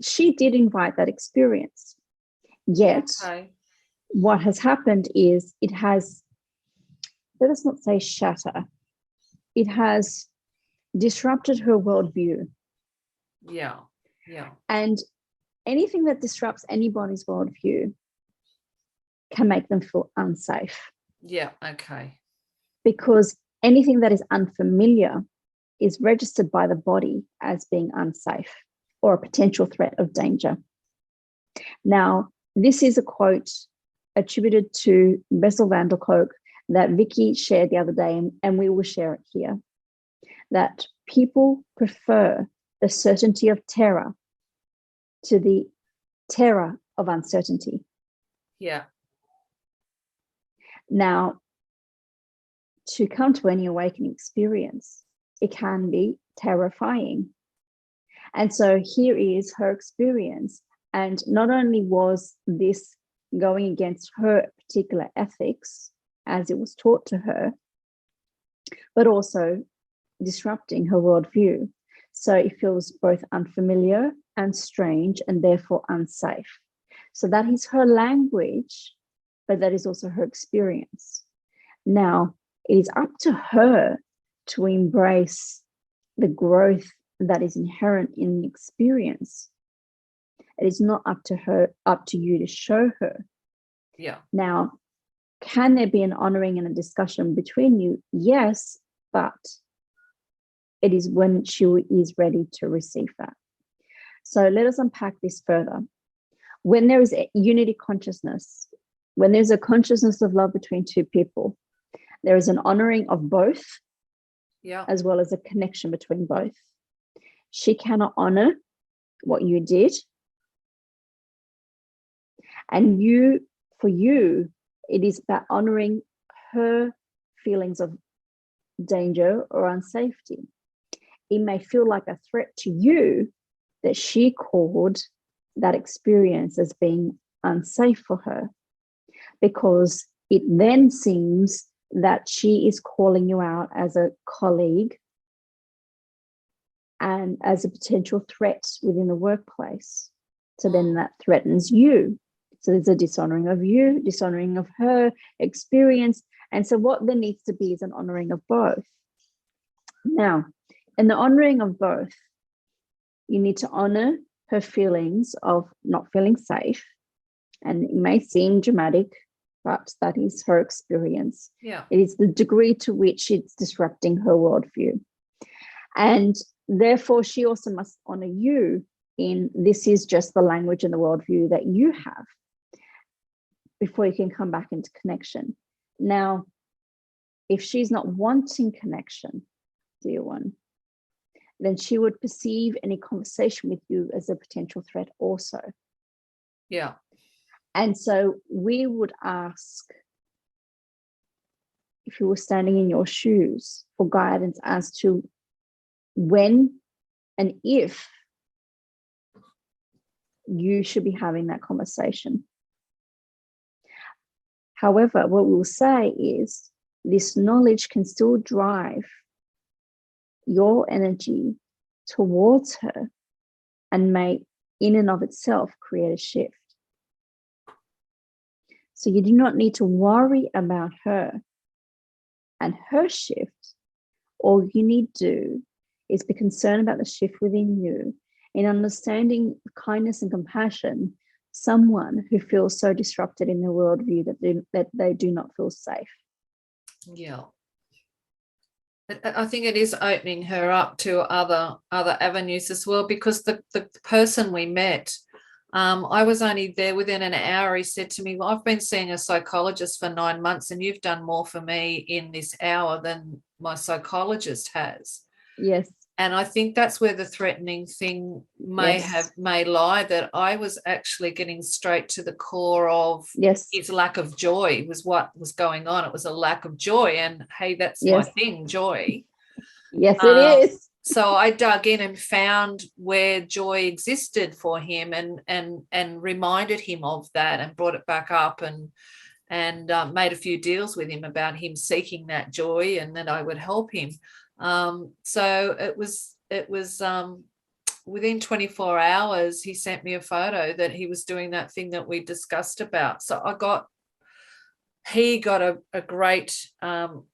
she did invite that experience. Yet what has happened is it has, let us not say shatter, it has disrupted her worldview. Yeah, yeah. And anything that disrupts anybody's worldview can make them feel unsafe. Yeah, okay. Because anything that is unfamiliar is registered by the body as being unsafe or a potential threat of danger. Now, this is a quote attributed to Bessel van der Kolk that Vicky shared the other day, and we will share it here, that people prefer the certainty of terror to the terror of uncertainty. Yeah. Now, to come to any awakening experience, it can be terrifying. And so here is her experience. And not only was this going against her particular ethics as it was taught to her, but also disrupting her worldview. So it feels both unfamiliar and strange and therefore unsafe. So that is her language, but that is also her experience. Now, it is up to her to embrace the growth that is inherent in the experience. It is not up to you to show her. Yeah. Now, can there be an honoring and a discussion between you? Yes, but it is when she is ready to receive that. So let us unpack this further. When there is a unity consciousness, when there's a consciousness of love between two people, there is an honoring of both, as well as a connection between both. She cannot honor what you did. And for you, it is about honoring her feelings of danger or unsafety. It may feel like a threat to you that she called that experience as being unsafe for her, because it then seems that she is calling you out as a colleague and as a potential threat within the workplace. So then that threatens you. So there's a dishonoring of you, dishonoring of her experience. And so what there needs to be is an honoring of both. Now, in the honoring of both, you need to honor her feelings of not feeling safe. And it may seem dramatic, but that is her experience. Yeah. It is the degree to which it's disrupting her worldview. And therefore, she also must honor you in this is just the language and the worldview that you have before you can come back into connection. Now, if she's not wanting connection, dear one, then she would perceive any conversation with you as a potential threat also. Yeah. And so we would ask, if you were standing in your shoes, for guidance as to when and if you should be having that conversation. However, what we'll say is this knowledge can still drive your energy towards her and may in and of itself create a shift. So you do not need to worry about her and her shift. All you need to do is be concerned about the shift within you in understanding kindness and compassion, someone who feels so disrupted in their worldview that they do not feel safe. Yeah. I think it is opening her up to other avenues as well, because the person we met, I was only there within an hour. He said to me, well, I've been seeing a psychologist for 9 months and you've done more for me in this hour than my psychologist has. Yes. And I think that's where the threatening thing may lie, that I was actually getting straight to the core of his lack of joy was what was going on. It was a lack of joy. And hey, that's my thing, joy. Yes, it is. So I dug in and found where joy existed for him and reminded him of that and brought it back up and made a few deals with him about him seeking that joy and that I would help him. So it was within 24 hours, he sent me a photo that he was doing that thing that we discussed about. So he got a great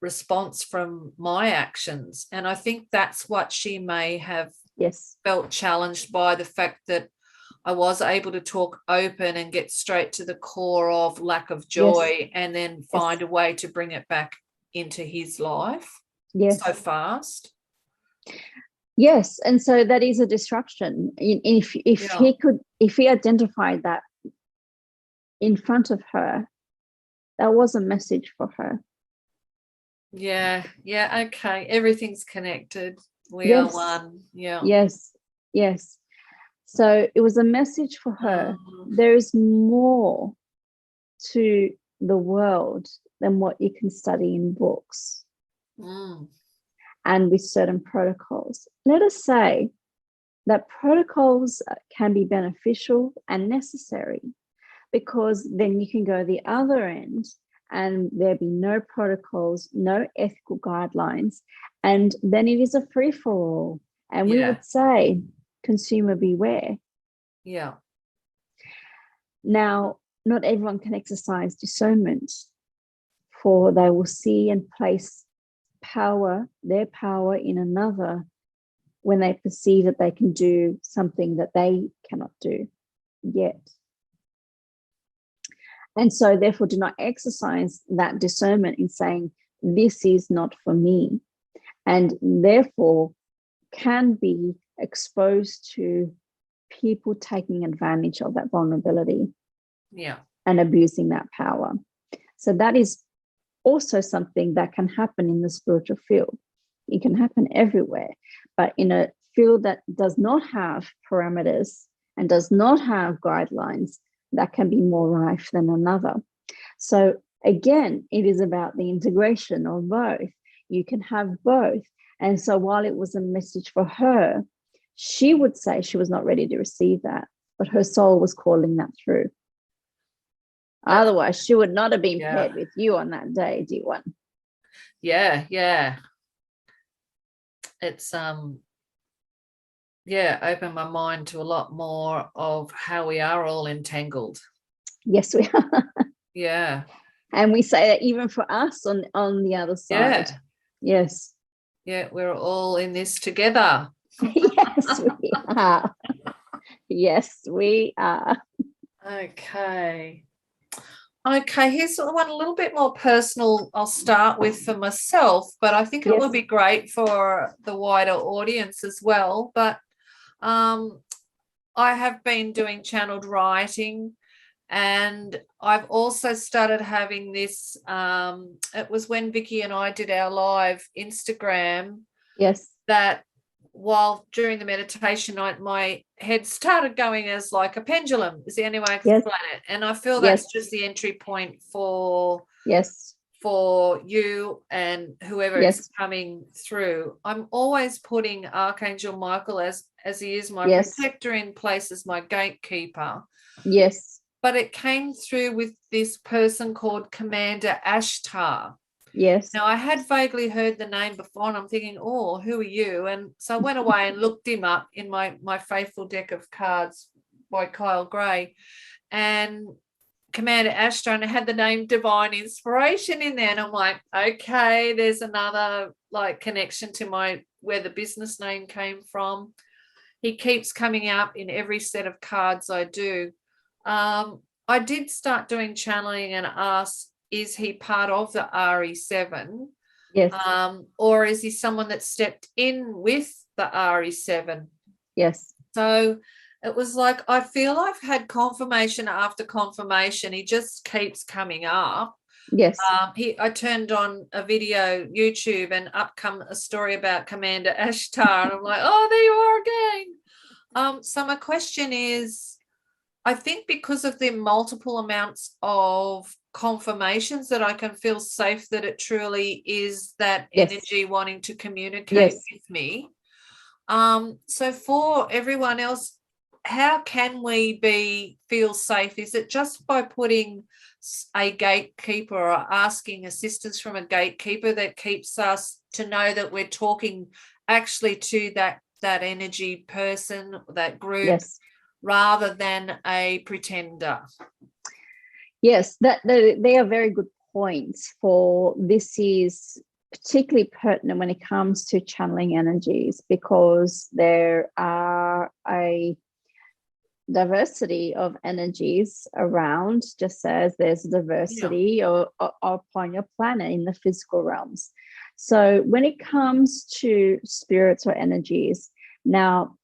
response from my actions. And I think that's what she may have felt challenged by, the fact that I was able to talk open and get straight to the core of lack of joy and then find a way to bring it back into his life so fast. Yes, and so that is a disruption. If he identified that in front of her, that was a message for her. Yeah, okay. Everything's connected. We are one. Yeah. Yes. So it was a message for her. There is more to the world than what you can study in books. And with certain protocols. Let us say that protocols can be beneficial and necessary, because then you can go the other end and there be no protocols, no ethical guidelines, and then it is a free-for-all. And we would say, consumer beware. Yeah. Now, not everyone can exercise discernment, for they will see and place their power in another when they perceive that they can do something that they cannot do yet. And so therefore do not exercise that discernment in saying, this is not for me, and therefore can be exposed to people taking advantage of that vulnerability, and abusing that power. So that is also something that can happen in the spiritual field. It can happen everywhere, but in a field that does not have parameters and does not have guidelines, that can be more rife than another. So again, it is about the integration of both. You can have both. And so while it was a message for her, she would say she was not ready to receive that, but her soul was calling that through. Otherwise, she would not have been paired with you on that day, D1. Yeah. It's opened my mind to a lot more of how we are all entangled. Yes, we are. Yeah. And we say that even for us on the other side. Yes. Yeah, we're all in this together. Yes, we are. Yes, we are. Okay, here's one a little bit more personal I'll start with for myself, but I think it will be great for the wider audience as well. But I have been doing channeled writing, and I've also started having this, it was when Vicky and I did our live Instagram, that while during the meditation night, my head started going as like a pendulum, is the only way I can explain it. And I feel that's just the entry point for you and whoever is coming through. I'm always putting Archangel Michael as he is my protector in place, as my gatekeeper. Yes. But it came through with this person called Commander Ashtar. Yes. Now, I had vaguely heard the name before, and I'm thinking, oh, who are you? And so I went away and looked him up in my faithful deck of cards by Kyle Gray, and Commander Ashtar, and it had the name Divine Inspiration in there. And I'm like, okay, there's another like connection to where the business name came from. He keeps coming up in every set of cards I do. I did start doing channeling and asked, is he part of the RE7? Yes. Or is he someone that stepped in with the RE7? Yes. So it was like, I feel I've had confirmation after confirmation. He just keeps coming up. Yes. I turned on a video, YouTube, and up come a story about Commander Ashtar. And I'm like, oh, there you are again. So my question is, I think because of the multiple amounts of confirmations that I can feel safe that it truly is that energy wanting to communicate with me. So for everyone else, how can we feel safe? Is it just by putting a gatekeeper or asking assistance from a gatekeeper that keeps us to know that we're talking actually to that energy person, that group, rather than a pretender? Yes, they are very good points. For this is particularly pertinent when it comes to channeling energies, because there are a diversity of energies around, just as there's diversity upon your planet in the physical realms. So when it comes to spirits or energies, now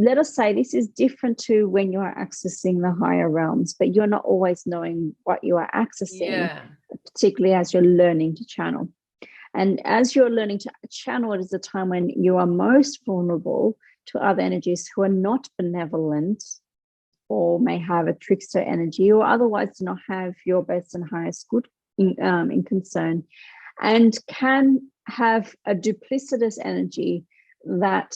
let us say this is different to when you are accessing the higher realms, but you're not always knowing what you are accessing, particularly as you're learning to channel. And as you're learning to channel, it is a time when you are most vulnerable to other energies who are not benevolent, or may have a trickster energy, or otherwise do not have your best and highest good in concern, and can have a duplicitous energy that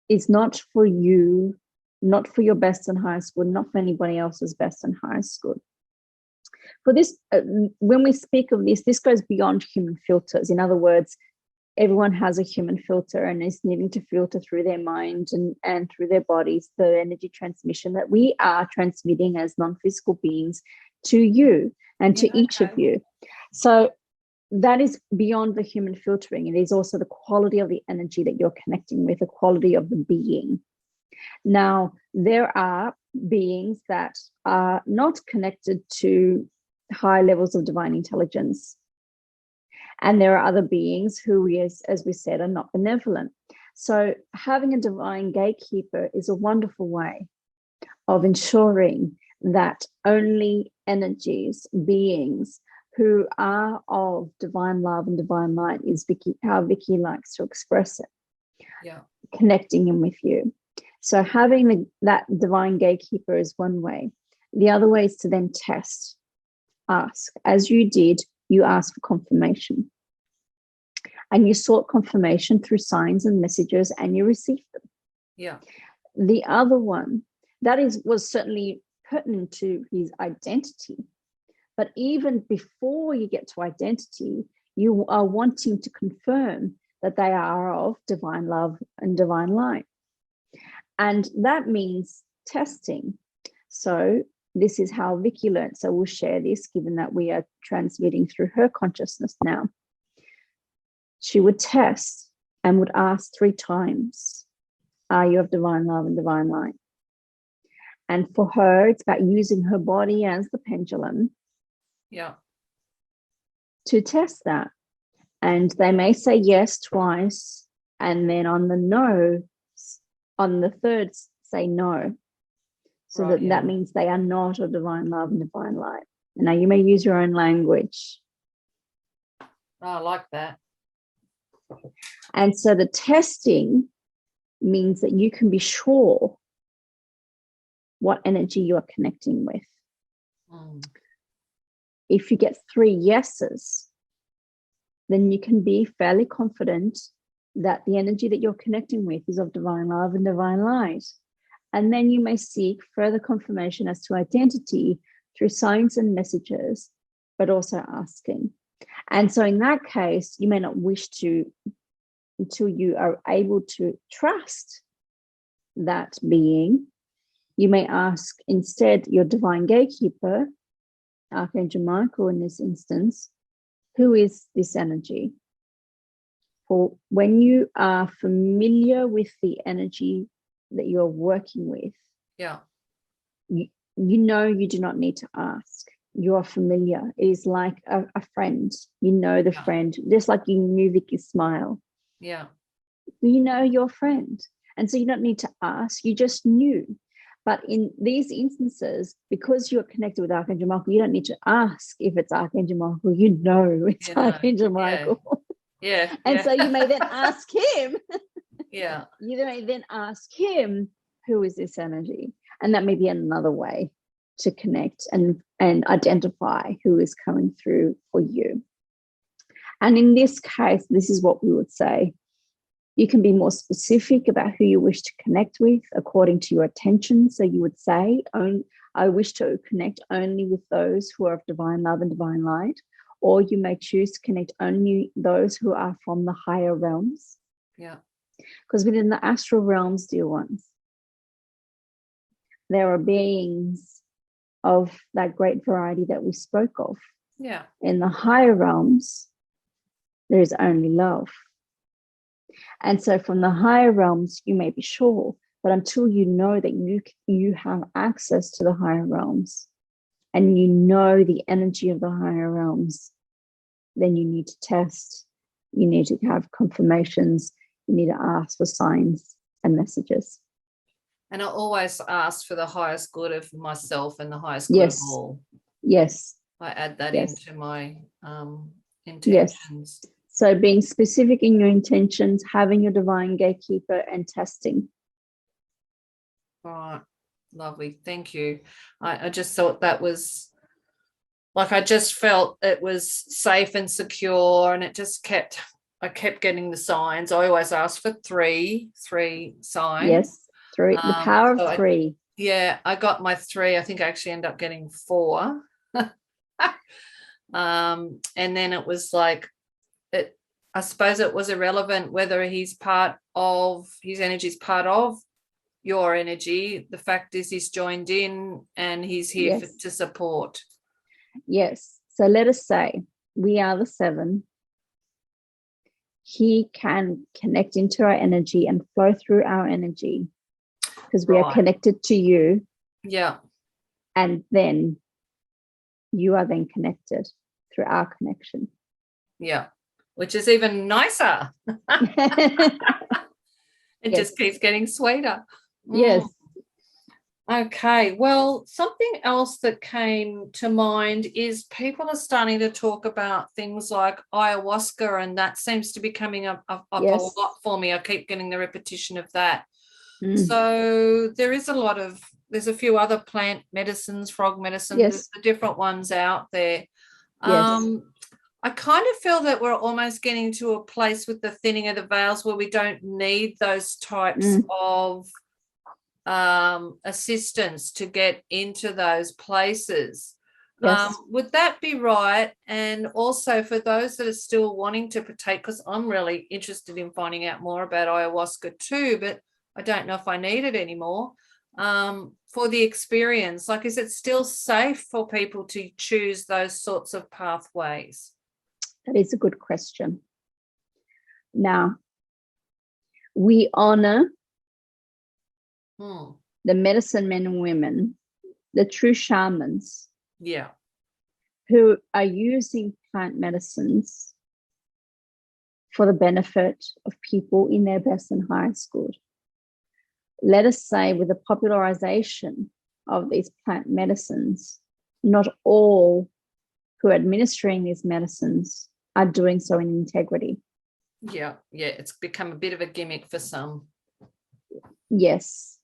is not for you, not for your best and highest good, not for anybody else's best and highest good. For this, when we speak of this goes beyond human filters. In other words, everyone has a human filter and is needing to filter through their mind and through their bodies the energy transmission that we are transmitting as non-physical beings to you and to each of you. So that is beyond the human filtering. It is also the quality of the energy that you're connecting with, the quality of the being. Now, there are beings that are not connected to high levels of divine intelligence. And there are other beings who, as we said, are not benevolent. So having a divine gatekeeper is a wonderful way of ensuring that only energies, beings who are of divine love and divine light is how Vicky likes to express it. Yeah. Connecting in with you. So having that divine gatekeeper is one way. The other way is to then test, ask. As you did, you asked for confirmation. And you sought confirmation through signs and messages, and you received them. Yeah. The other one, that was certainly pertinent to his identity. But even before you get to identity, you are wanting to confirm that they are of divine love and divine light. And that means testing. So this is how Vicky learned. So we'll share this, given that we are transmitting through her consciousness now. She would test and would ask 3 times, are you of divine love and divine light? And for her, it's about using her body as the pendulum. Yeah. To test that. And they may say yes twice, and then on the no, on the third, say no. So right, that means they are not of divine love and divine light. Now you may use your own language. Oh, I like that. And so the testing means that you can be sure what energy you are connecting with. If you get 3 yeses, then you can be fairly confident that the energy that you're connecting with is of divine love and divine light. And then you may seek further confirmation as to identity through signs and messages, but also asking. And so in that case, you may not wish to, until you are able to trust that being, you may ask instead your divine gatekeeper, Archangel Michael in this instance, who is this energy? For when you are familiar with the energy that you're working with, yeah, you know you do not need to ask. You are familiar. It is like a friend. You know the friend, just like you knew Vicky's smile. Yeah. You know your friend. And so you don't need to ask, you just knew. But in these instances, because you're connected with Archangel Michael, you don't need to ask if it's Archangel Michael. You know it's Archangel Michael. Yeah. And so you may then ask him. Yeah. You may then ask him, who is this energy? And that may be another way to connect and identify who is coming through for you. And in this case, this is what we would say. You can be more specific about who you wish to connect with according to your attention. So you would say, I wish to connect only with those who are of divine love and divine light. Or you may choose to connect only those who are from the higher realms. Yeah. Because within the astral realms, dear ones, there are beings of that great variety that we spoke of. Yeah. In the higher realms, there is only love. And so from the higher realms, you may be sure, but until you know that you have access to the higher realms and you know the energy of the higher realms, then you need to test, you need to have confirmations, you need to ask for signs and messages. And I always ask for the highest good of myself and the highest good of all. Yes. I add that into my intentions. Yes. So being specific in your intentions, having your divine gatekeeper, and testing. Right. Lovely. Thank you. I just thought that was like, I just felt it was safe and secure, and it just I kept getting the signs. I always ask for three signs. Yes. 3, the power of 3. I got my 3. I think I actually ended up getting 4. And then it was like, I suppose it was irrelevant whether his energy is part of your energy. The fact is he's joined in and he's here to support. Yes. So let us say we are the 7. He can connect into our energy and flow through our energy because we are connected to you. Yeah. And then you are then connected through our connection. Yeah. Which is even nicer. It just keeps getting sweeter. Yes. Okay. Well, something else that came to mind is people are starting to talk about things like ayahuasca, and that seems to be coming up a lot for me. I keep getting the repetition of that. So there's a few other plant medicines, frog medicine, there's the different ones out there. I kind of feel that we're almost getting to a place with the thinning of the veils where we don't need those types of assistance to get into those places. Would that be right? And also for those that are still wanting to partake, because I'm really interested in finding out more about ayahuasca too, but I don't know if I need it anymore. For the experience, like, is it still safe for people to choose those sorts of pathways? That is a good question. Now, we honor the medicine men and women, the true shamans, who are using plant medicines for the benefit of people in their best and highest good. Let us say, with the popularization of these plant medicines, not all who are administering these medicines are doing so in integrity. Yeah, it's become a bit of a gimmick for some. Yes.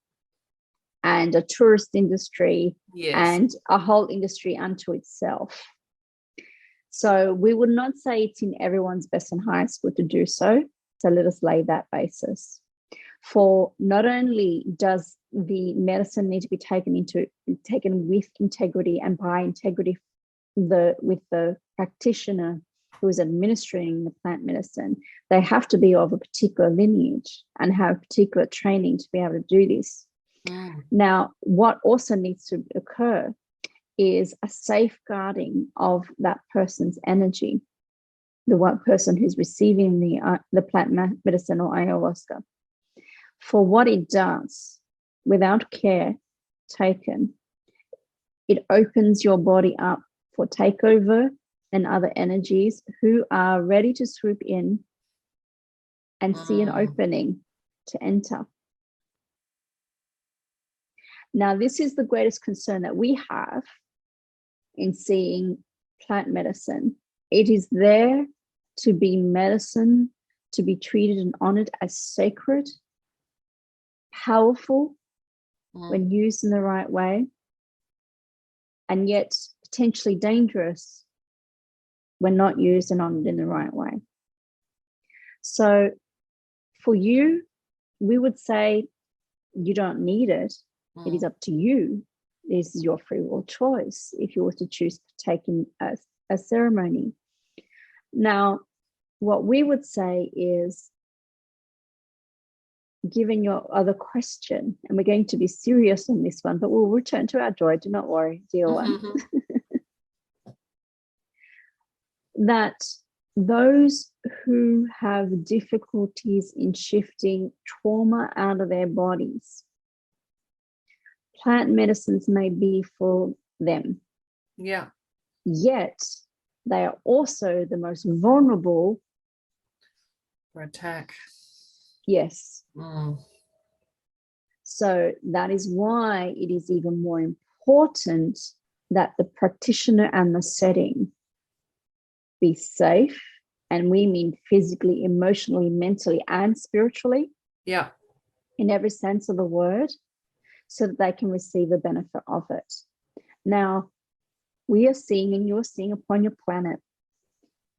And a tourist industry and a whole industry unto itself. So we would not say it's in everyone's best and highest good to do so. So let us lay that basis. For not only does the medicine need to be taken with integrity and by integrity with the practitioner who is administering the plant medicine, they have to be of a particular lineage and have particular training to be able to do this. Now, what also needs to occur is a safeguarding of that person's energy, the one person who's receiving the plant medicine or ayahuasca, for what it does. Without care taken, it opens your body up for takeover and other energies who are ready to swoop in and see an opening to enter. Now, this is the greatest concern that we have in seeing plant medicine. It is there to be medicine, to be treated and honored as sacred, powerful when used in the right way, and yet potentially dangerous when not used and honored in the right way. So for you, we would say you don't need it. It is up to you. This is your free will choice if you were to choose to take in a ceremony. Now, what we would say is, given your other question, and we're going to be serious on this one, but we'll return to our joy. Do not worry, dear one. That those who have difficulties in shifting trauma out of their bodies, plant medicines may be for them. Yeah. Yet they are also the most vulnerable for attack. Yes. So that is why it is even more important that the practitioner and the setting be safe. And we mean physically, emotionally, mentally, and spiritually. Yeah. In every sense of the word, so that they can receive the benefit of it. Now, we are seeing, and you're seeing upon your planet,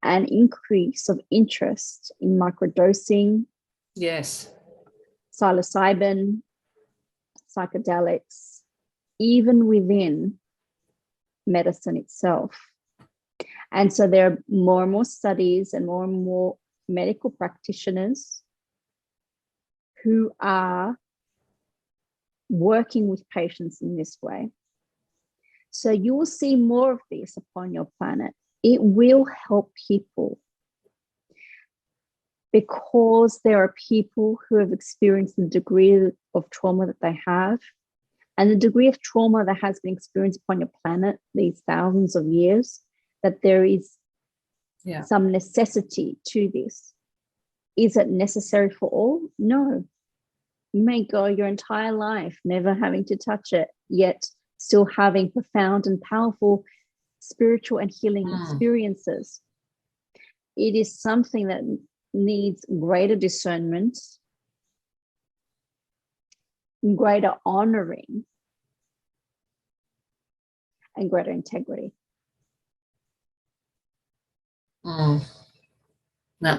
an increase of interest in microdosing. Yes. Psilocybin, psychedelics, even within medicine itself. And so there are more and more studies and more medical practitioners who are working with patients in this way. So you will see more of this upon your planet. it will help people, because there are people who have experienced the degree of trauma that they have, and the degree of trauma that has been experienced upon your planet these thousands of years, that there is some necessity to this. Is it necessary for all? No. You may go your entire life never having to touch it, yet still having profound and powerful spiritual and healing experiences. It is something that needs greater discernment, greater honoring, and greater integrity. No,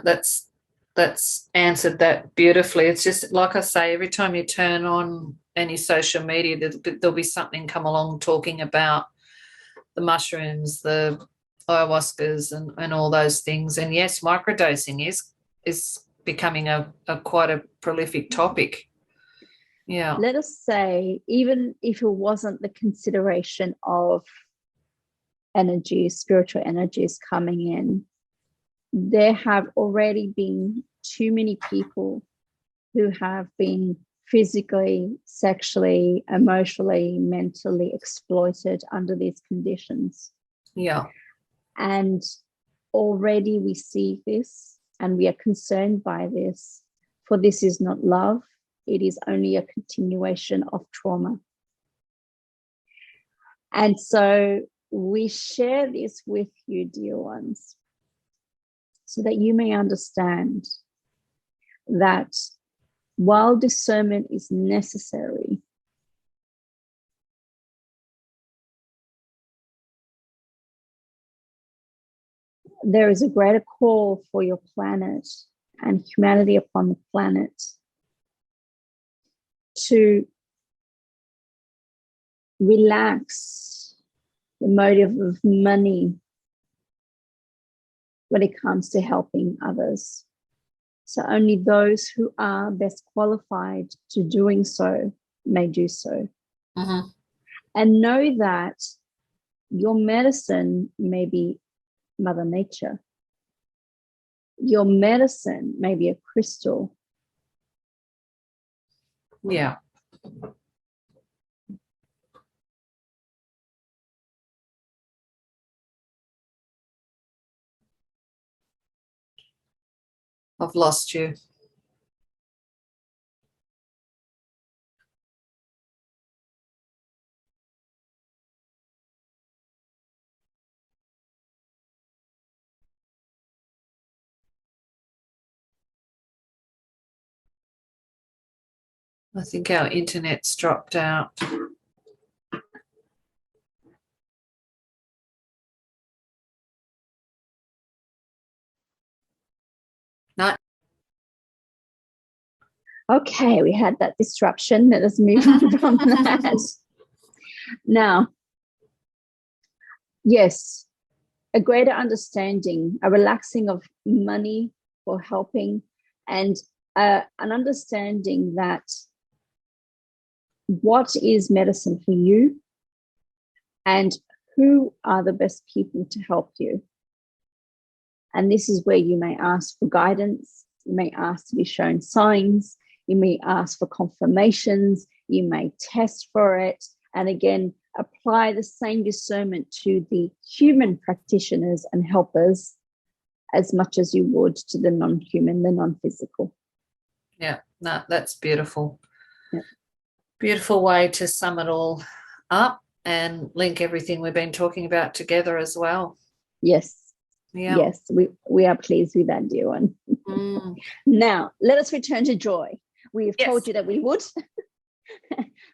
that's answered that beautifully. It's just like I say, every time you turn on any social media, there'll be something come along talking about the mushrooms, the ayahuascas, and all those things. And yes, microdosing is becoming a quite a prolific topic. Yeah. Let us say, even if it wasn't the consideration of energies, spiritual energies coming in, there have already been too many people who have been physically, sexually, emotionally, mentally exploited under these conditions. Yeah. And already we see this, and we are concerned by this, for this is not love. It is only a continuation of trauma. And so we share this with you, dear ones, so that you may understand that while discernment is necessary, there is a greater call for your planet and humanity upon the planet to relax the motive of money when it comes to helping others. So only those who are best qualified to doing so may do so. And know that your medicine may be Mother Nature. Your medicine may be a crystal. Yeah. I've lost you. I think our internet's dropped out. No. Okay, we had that disruption. Let us move on from that. Now, yes, a greater understanding, a relaxing of money for helping, and an understanding that what is medicine for you and who are the best people to help you. And this is where you may ask for guidance, you may ask to be shown signs, you may ask for confirmations, you may test for it, and again, apply the same discernment to the human practitioners and helpers as much as you would to the non-human, the non-physical. Yeah, no, that's beautiful. Yeah. Beautiful way to sum it all up and link everything we've been talking about together as well. Yes. Yeah. Yes, we are pleased with that, dear one. Now, let us return to joy. We have told you that we would.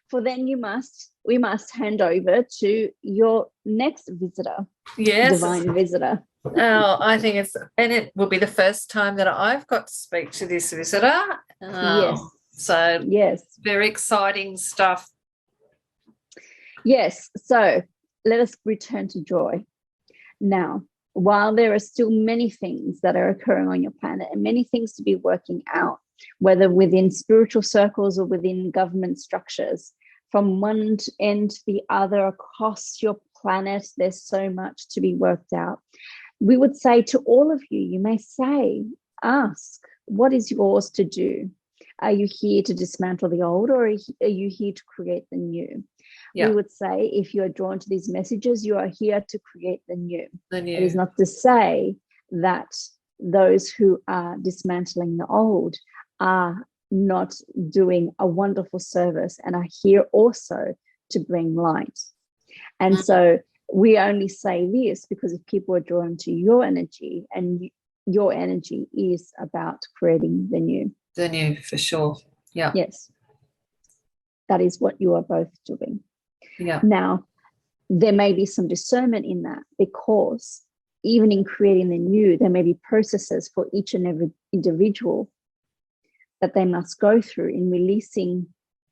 For then we must hand over to your next visitor. Yes. Divine visitor. Oh, I think it will be the first time that I've got to speak to this visitor. Yes. So yes, very exciting stuff. Yes. So let us return to joy. Now, while there are still many things that are occurring on your planet and many things to be working out, whether within spiritual circles or within government structures, from one end to the other across your planet. There's so much to be worked out. We would say to all of you, you may say, ask, what is yours to do? Are you here to dismantle the old, or are you here to create the new? We would say, if you are drawn to these messages, you are here to create the new. It is not to say that those who are dismantling the old are not doing a wonderful service and are here also to bring light. And so we only say this because if people are drawn to your energy, and your energy is about creating the new. The new, for sure. Yeah. Yes. That is what you are both doing. Yeah. Now, there may be some discernment in that, because even in creating the new, there may be processes for each and every individual that they must go through in releasing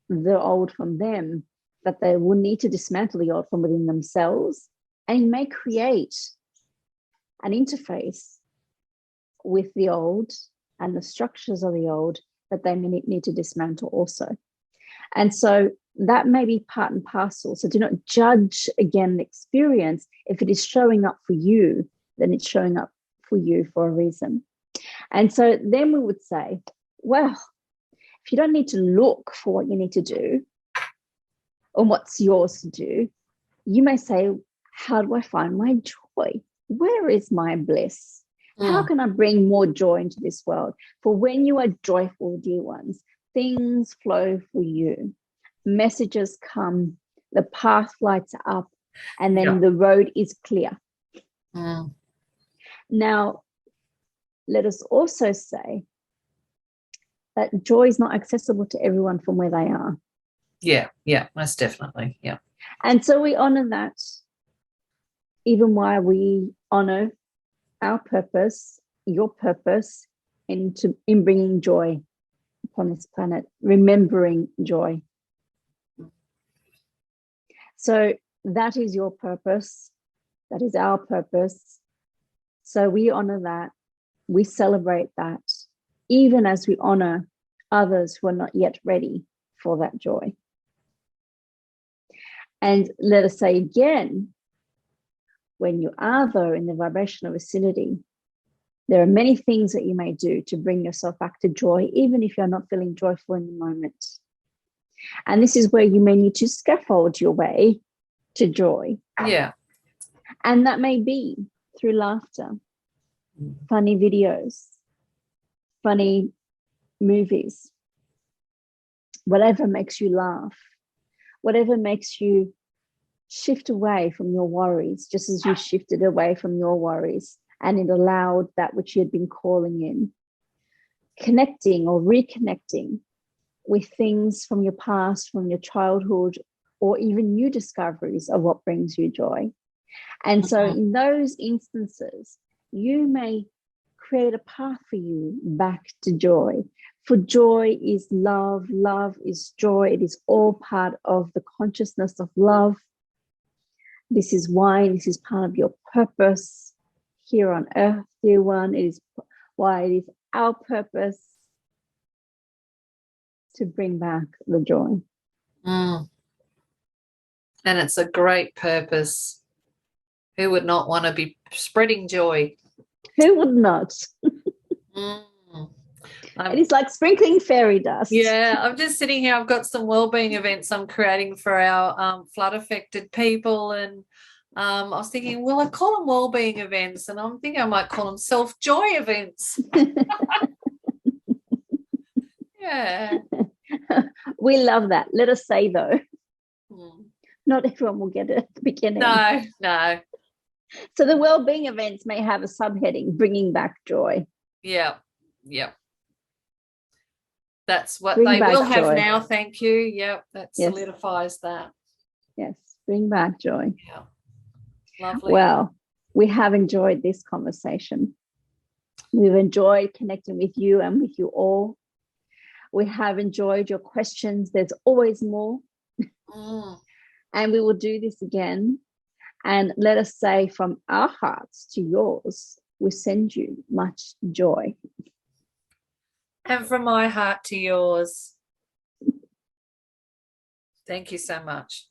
the old from them, that they will need to dismantle the old from within themselves, and may create an interface with the old and the structures of the old that they may need to dismantle also. And so that may be part and parcel. So do not judge again the experience. If it is showing up for you, then it's showing up for you for a reason. And so then we would say, well, if you don't need to look for what you need to do or what's yours to do, you may say, how do I find my joy? Where is my bliss? How can I bring more joy into this world? For when you are joyful, dear ones, things flow for you. Messages come, the path lights up, and then the road is clear. Now, let us also say that joy is not accessible to everyone from where they are. Yeah, most definitely. Yeah. And so we honor that, even while we honor our purpose, your purpose, in bringing joy upon this planet, remembering joy. So that is your purpose. That is our purpose. So we honor that. We celebrate that, even as we honor others who are not yet ready for that joy. And let us say again, when you are, though, in the vibrational vicinity, there are many things that you may do to bring yourself back to joy, even if you're not feeling joyful in the moment. And this is where you may need to scaffold your way to joy. Yeah. And that may be through laughter, funny videos, funny movies, whatever makes you laugh, whatever makes you shift away from your worries, just as you shifted away from your worries and it allowed that which you had been calling in. Connecting or reconnecting with things from your past, from your childhood, or even new discoveries of what brings you joy. And so in those instances, you may create a path for you back to joy. For joy is love, love is joy. It is all part of the consciousness of love. This is why this is part of your purpose here on earth, dear one. It is why it is our purpose to bring back the joy. And it's a great purpose. Who would not want to be spreading joy? Who would not? It is like sprinkling fairy dust. Yeah, I'm just sitting here. I've got some wellbeing events I'm creating for our flood-affected people, and I was thinking, well, I call them wellbeing events, and I'm thinking I might call them self-joy events. Yeah. We love that. Let us say, though, not everyone will get it at the beginning. No. So the wellbeing events may have a subheading, bringing back joy. Yeah. That's what they will have joy. Now, thank you. Yep, that solidifies that. Yes, bring back joy. Yeah, lovely. Well, we have enjoyed this conversation. We've enjoyed connecting with you and with you all. We have enjoyed your questions. There's always more. And we will do this again. And let us say from our hearts to yours, we send you much joy. And from my heart to yours, Thank you so much.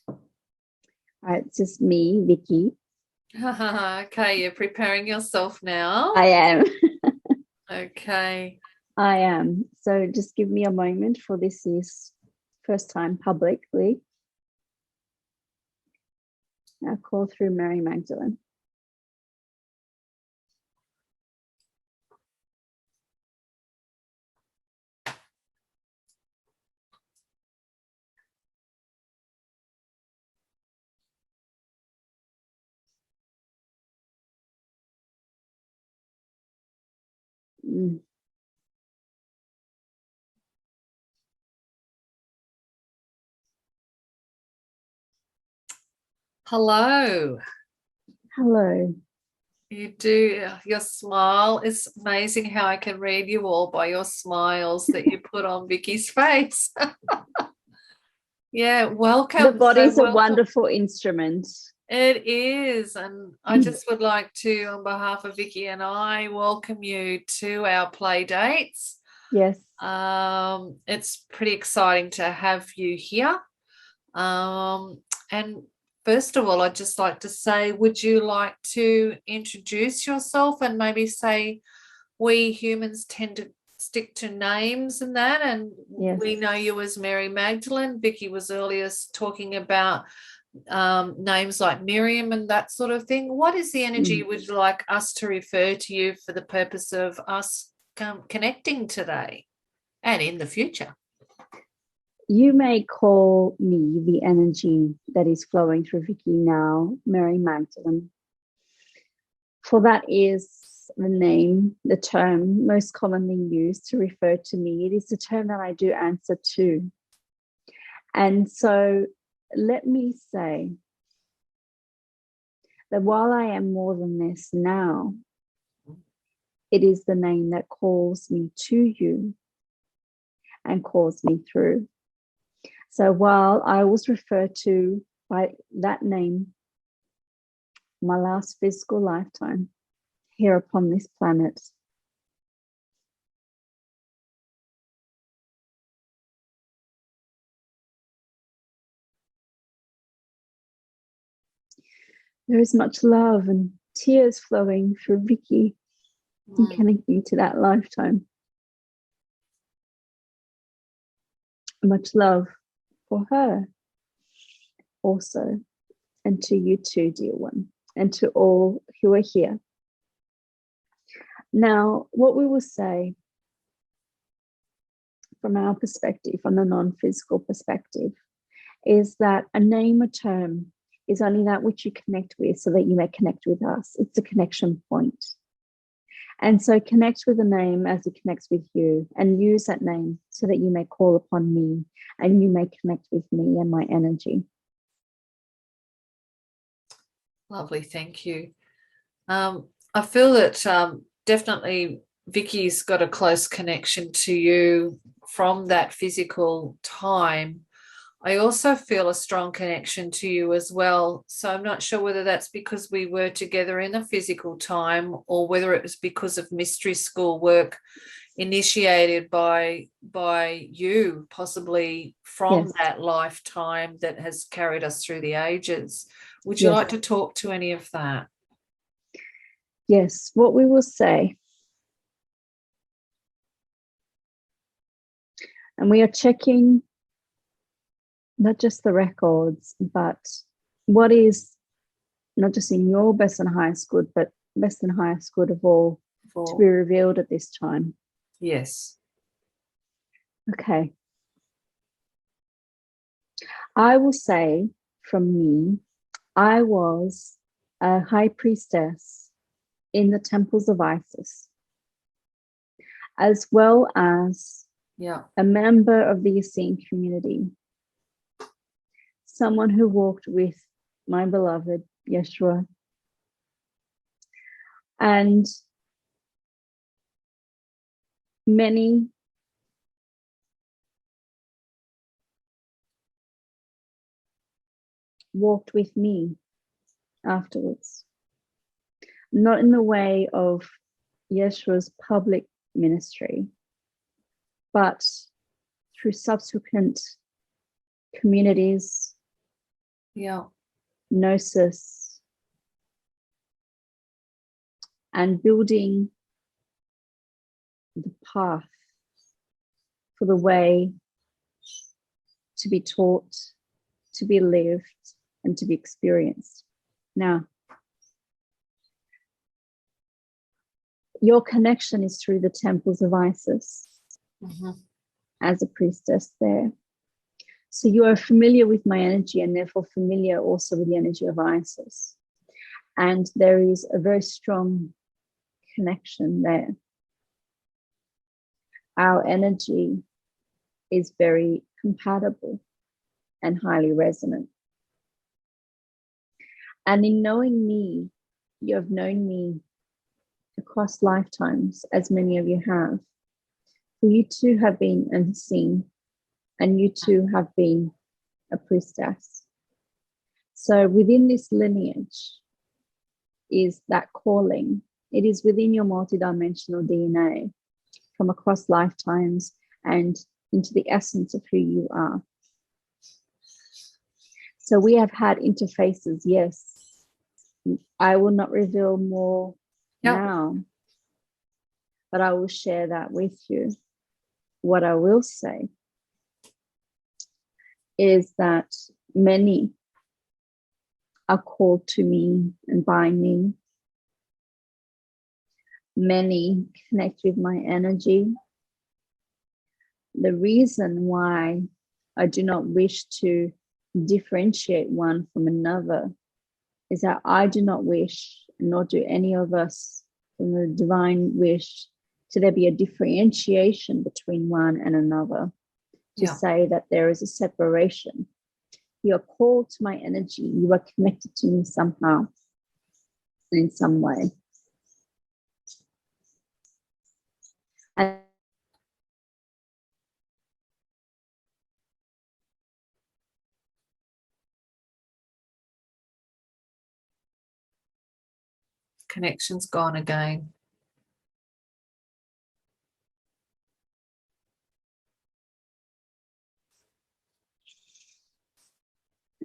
All right, it's just me, Vicky. Okay, you're preparing yourself now. I am. Okay. I am. So just give me a moment, for this is first time publicly. I'll call through Mary Magdalene. Hello. Hello. You do, your smile. It's amazing how I can read you all by your smiles that you put on Vicky's face. Yeah, welcome. The body's So a wonderful instrument. It is. And I just would like to, on behalf of Vicky and I, welcome you to our play dates. Yes. It's pretty exciting to have you here. And first of all, I'd just like to say, would you like to introduce yourself and maybe say, we humans tend to stick to names and that, and yes. We know you as Mary Magdalene. Vicky was earlier talking about names like Miriam and that sort of thing. What is the energy you would like us to refer to you for the purpose of us connecting today and in the future? You may call me the energy that is flowing through Vicky now, Mary Magdalene. For that is the name, the term most commonly used to refer to me. It is the term that I do answer to. And so let me say that while I am more than this now, it is the name that calls me to you and calls me through. So while I was referred to by that name, my last physical lifetime here upon this planet, there is much love and tears flowing through Vicky and connecting to that lifetime. Much love for her also, and to you too, dear one, and to all who are here. Now, what we will say from our perspective, from the non-physical perspective, is that a name or term is only that which you connect with so that you may connect with us. It's a connection point. And so connect with the name as it connects with you, and use that name so that you may call upon me and you may connect with me and my energy. Lovely, thank you. I feel that definitely Vicky's got a close connection to you from that physical time. I also feel a strong connection to you as well. So I'm not sure whether that's because we were together in a physical time or whether it was because of mystery school work initiated by you, possibly from that lifetime that has carried us through the ages. Would you like to talk to any of that? Yes, what we will say, and we are checking not just the records, but what is not just in your best and highest good, but best and highest good of all to be revealed at this time. Yes. Okay. I will say from me, I was a high priestess in the temples of Isis, as well as a member of the Essene community, someone who walked with my beloved Yeshua. And many walked with me afterwards. Not in the way of Yeshua's public ministry, but through subsequent communities, gnosis, and building the path for the way to be taught, to be lived, and to be experienced. Now, your connection is through the temples of Isis as a priestess there. So you are familiar with my energy and therefore familiar also with the energy of Isis. And there is a very strong connection there. Our energy is very compatible and highly resonant. And in knowing me, you have known me across lifetimes, as many of you have. You too have been unseen, and you too have been a priestess. So within this lineage is that calling. It is within your multidimensional DNA from across lifetimes and into the essence of who you are. So we have had interfaces, yes. I will not reveal more now, but I will share that with you. What I will say is that many are called to me and by me. Many connect with my energy. The reason why I do not wish to differentiate one from another is that I do not wish, nor do any of us from the divine wish, to there be a differentiation between one and another, to say that there is a separation. You are called to my energy. You are connected to me somehow, in some way. And connection's gone again.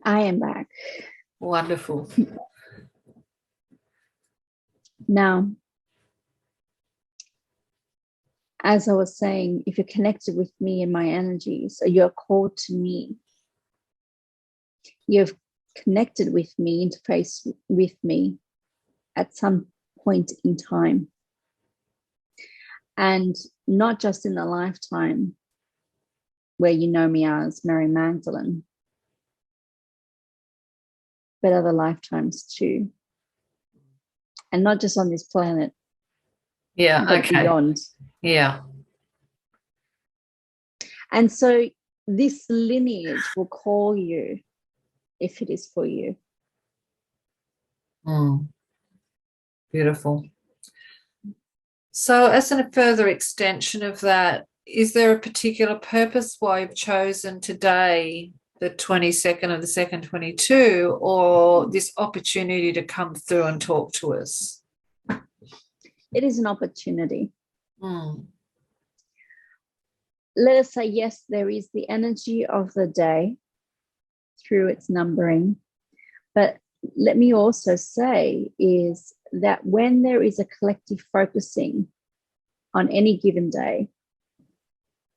I am back. Wonderful. Now, as I was saying, if you're connected with me and my energy, so you're called to me, you've connected with me, interface with me at some point in time. And not just in the lifetime where you know me as Mary Magdalene, but other lifetimes too. And not just on this planet, but beyond. Yeah. And so this lineage will call you if it is for you. Beautiful. So as a further extension of that, is there a particular purpose why you've chosen today, the 22nd of the 2nd, 22, or this opportunity to come through and talk to us? It is an opportunity. Mm. Let us say, yes, there is the energy of the day through its numbering. But let me also say is that when there is a collective focusing on any given day,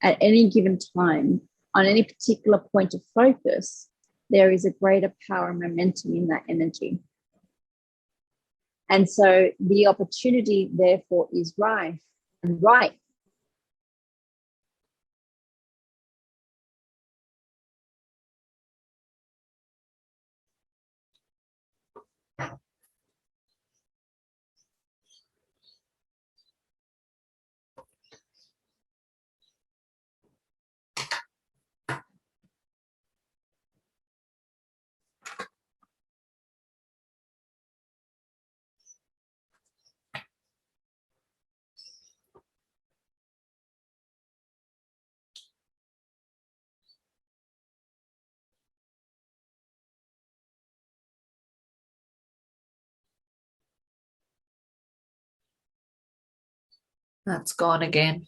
at any given time, on any particular point of focus, there is a greater power and momentum in that energy. And so the opportunity, therefore, is rife and right. That's gone again.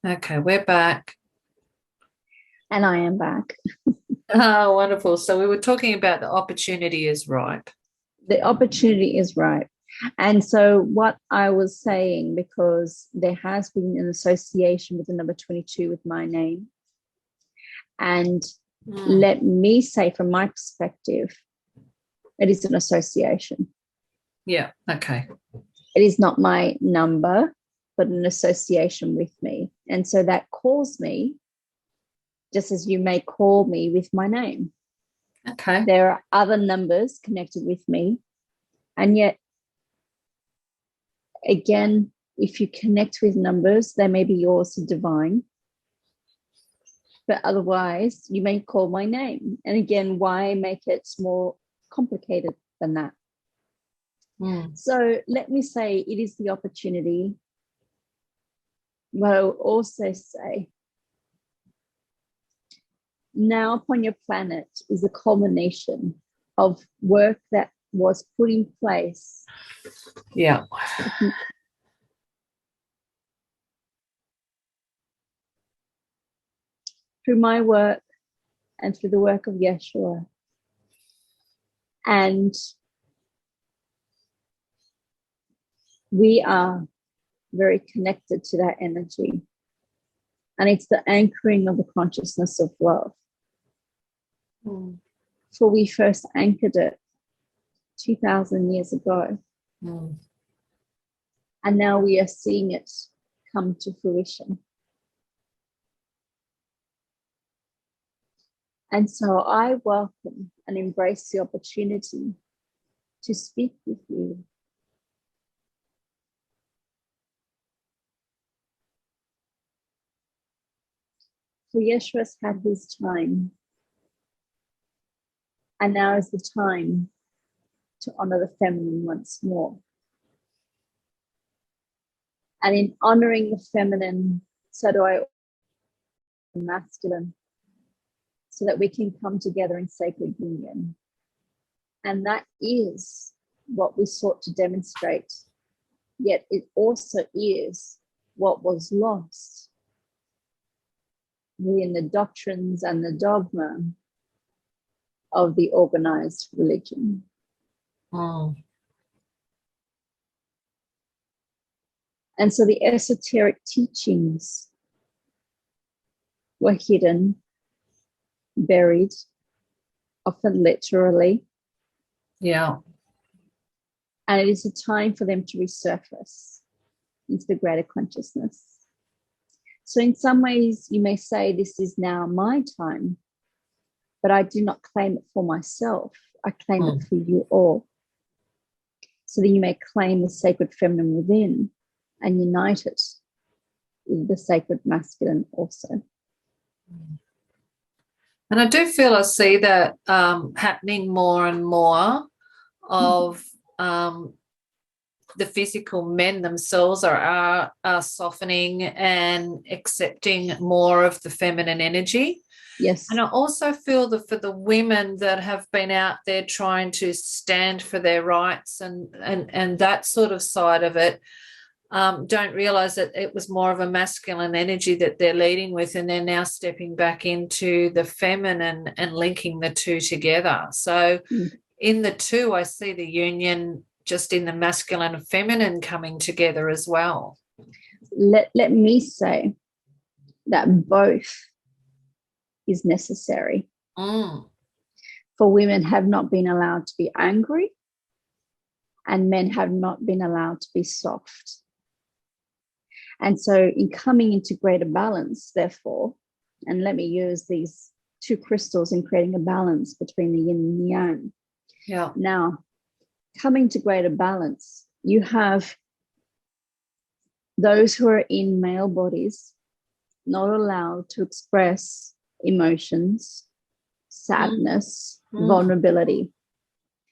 Okay, we're back. And I am back. Oh, wonderful. So we were talking about the opportunity is right. The opportunity is right. And so what I was saying, because there has been an association with the number 22 with my name. And let me say, from my perspective, it is an association. Yeah, okay. It is not my number, but an association with me. And so that calls me, just as you may call me with my name. Okay. There are other numbers connected with me. And yet, again, if you connect with numbers, they may be yours to divine. But otherwise, you may call my name. And again, why make it more complicated than that? So let me say it is the opportunity. But I will also say, now upon your planet is a culmination of work that was put in place. Yeah. Through my work and through the work of Yeshua. And we are very connected to that energy. And it's the anchoring of the consciousness of love. For we first anchored it 2,000 years ago. And now we are seeing it come to fruition. And so I welcome and embrace the opportunity to speak with you. For Yeshua's had his time. And now is the time to honor the feminine once more. And in honoring the feminine, so do I honor the masculine, so that we can come together in sacred union. And that is what we sought to demonstrate. Yet it also is what was lost within the doctrines and the dogma of the organized religion. And so the esoteric teachings were hidden, buried, often literally. Yeah. And it is a time for them to resurface into the greater consciousness. So in some ways, you may say this is now my time, but I do not claim it for myself. I claim it for you all. So that you may claim the sacred feminine within and unite it with the sacred masculine also. And I do feel I see that happening more and more of the physical men themselves are softening and accepting more of the feminine energy. Yes. And I also feel that for the women that have been out there trying to stand for their rights and that sort of side of it, don't realize that it was more of a masculine energy that they're leading with, and they're now stepping back into the feminine and linking the two together. So in the two, I see the union just in the masculine and feminine coming together as well. Let me say that both is necessary. For women have not been allowed to be angry, and men have not been allowed to be soft. And so in coming into greater balance, therefore, and let me use these two crystals and creating a balance between the yin and the yang. Yeah. Now, coming to greater balance, you have those who are in male bodies not allowed to express emotions, sadness, vulnerability,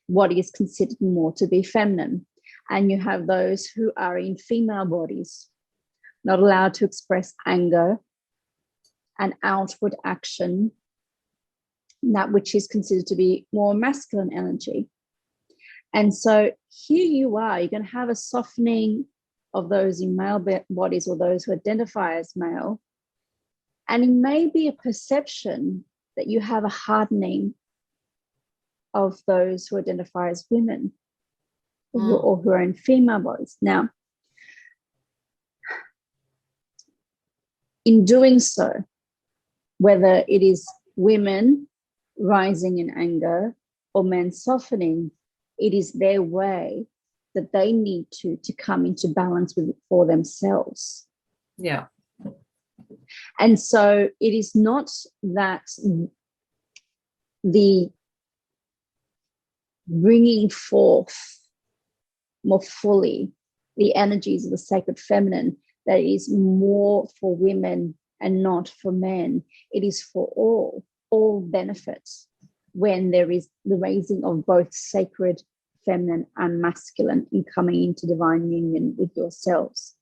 what is considered more to be feminine. And you have those who are in female bodies not allowed to express anger and outward action, that which is considered to be more masculine energy. And so here you are, you're going to have a softening of those in male bodies or those who identify as male. And it may be a perception that you have a hardening of those who identify as women or who are in female bodies. Now, in doing so, whether it is women rising in anger or men softening, it is their way that they need to come into balance with for themselves. Yeah. And so it is not that the bringing forth more fully the energies of the sacred feminine that is more for women and not for men. It is for all benefits when there is the raising of both sacred feminine and masculine in coming into divine union with yourselves.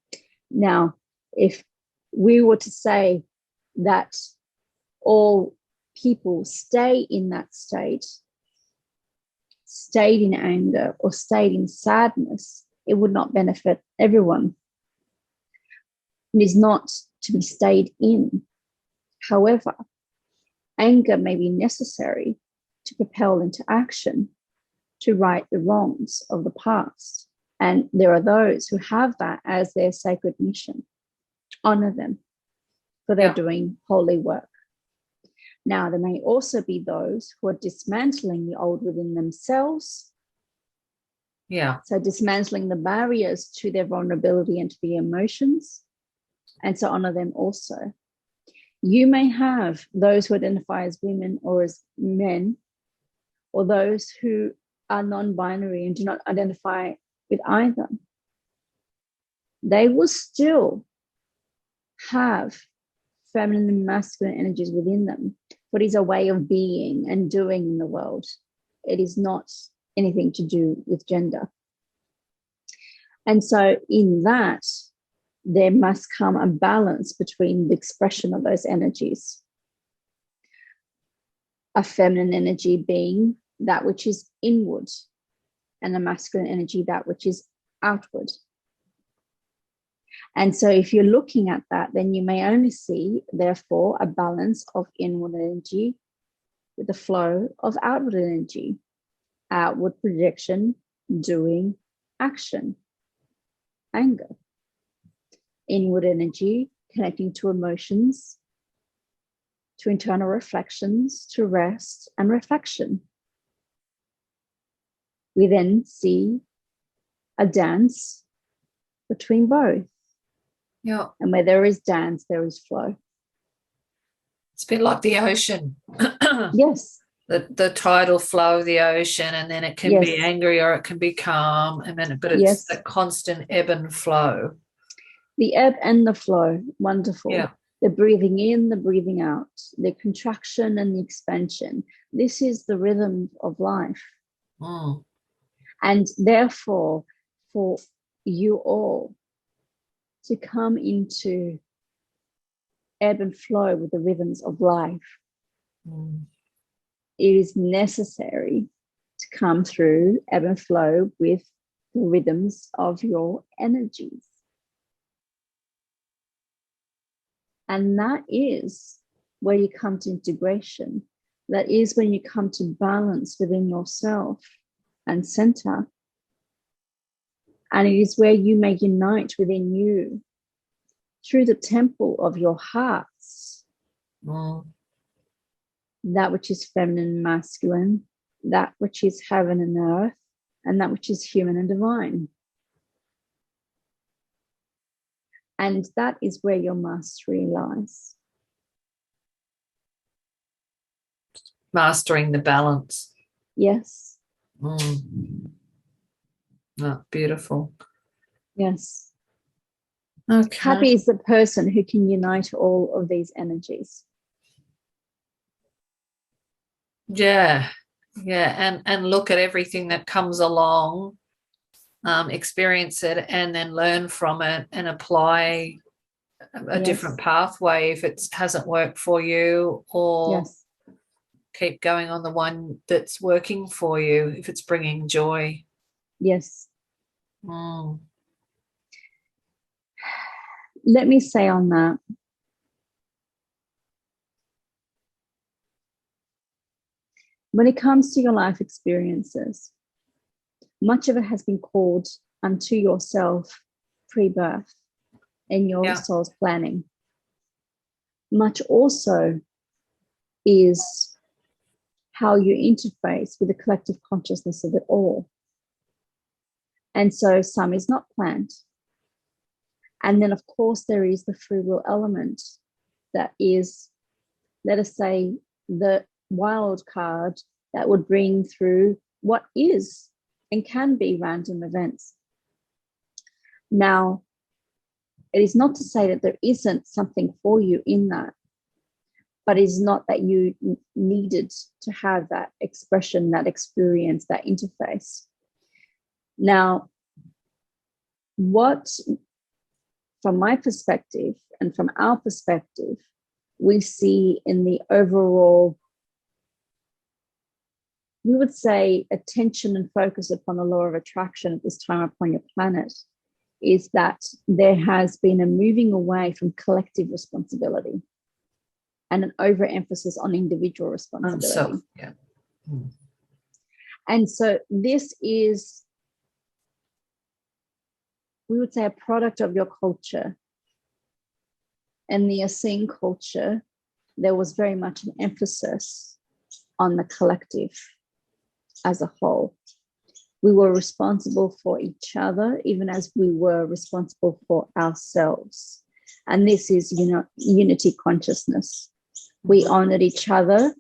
Now, if we were to say that all people stay in that state, stayed in anger or stayed in sadness, it would not benefit everyone. It is not to be stayed in. However, anger may be necessary to propel into action, to right the wrongs of the past. And there are those who have that as their sacred mission. Honor them, for they're doing holy work. Now, there may also be those who are dismantling the old within themselves. Yeah. So dismantling the barriers to their vulnerability and to the emotions. And so honor them also. You may have those who identify as women or as men, or those who are non-binary and do not identify with either. They will still have feminine and masculine energies within them, but it's a way of being and doing in the world. It is not anything to do with gender. And so in that, there must come a balance between the expression of those energies. A feminine energy being that which is inward, and a masculine energy that which is outward. And so if you're looking at that, then you may only see, therefore, a balance of inward energy with the flow of outward energy, outward projection, doing, action, anger. Inward energy connecting to emotions, to internal reflections, to rest and reflection. We then see a dance between both. Yeah. And where there is dance, there is flow. It's a bit like the ocean. Yes. The tidal flow of the ocean, and then it can be angry or it can be calm, and then but it's a constant ebb and flow. The ebb and the flow, wonderful. Yeah. The breathing in, the breathing out, the contraction and the expansion. This is the rhythm of life. Mm. And therefore, for you all to come into ebb and flow with the rhythms of life, it is necessary to come through ebb and flow with the rhythms of your energies. And that is where you come to integration. That is when you come to balance within yourself and center. And it is where you may unite within you through the temple of your hearts. That which is feminine and masculine, that which is heaven and earth, and that which is human and divine. And that is where your mastery lies. mastering the balance. Yes. Mm. Oh, beautiful. Yes. Okay. Happy is the person who can unite all of these energies. Yeah. And look at everything that comes along, experience it, and then learn from it and apply a different pathway if it hasn't worked for you, or keep going on the one that's working for you if it's bringing joy. Yes. Mm. Let me say on that, when it comes to your life experiences, much of it has been called unto yourself pre-birth in your soul's planning. Much also is how you interface with the collective consciousness of it all. And so some is not planned. And then, of course, there is the free will element that is, let us say, the wild card that would bring through what is and can be random events. Now, it is not to say that there isn't something for you in that, but it's not that you needed to have that expression, that experience, that interface. Now, what, from my perspective and from our perspective, we see in the overall, we would say, attention and focus upon the law of attraction at this time upon your planet, is that there has been a moving away from collective responsibility and an overemphasis on individual responsibility. And so this is, we would say, a product of your culture. And the Essene culture, there was very much an emphasis on the collective as a whole. We were responsible for each other, even as we were responsible for ourselves. And this is, unity consciousness. We honored each other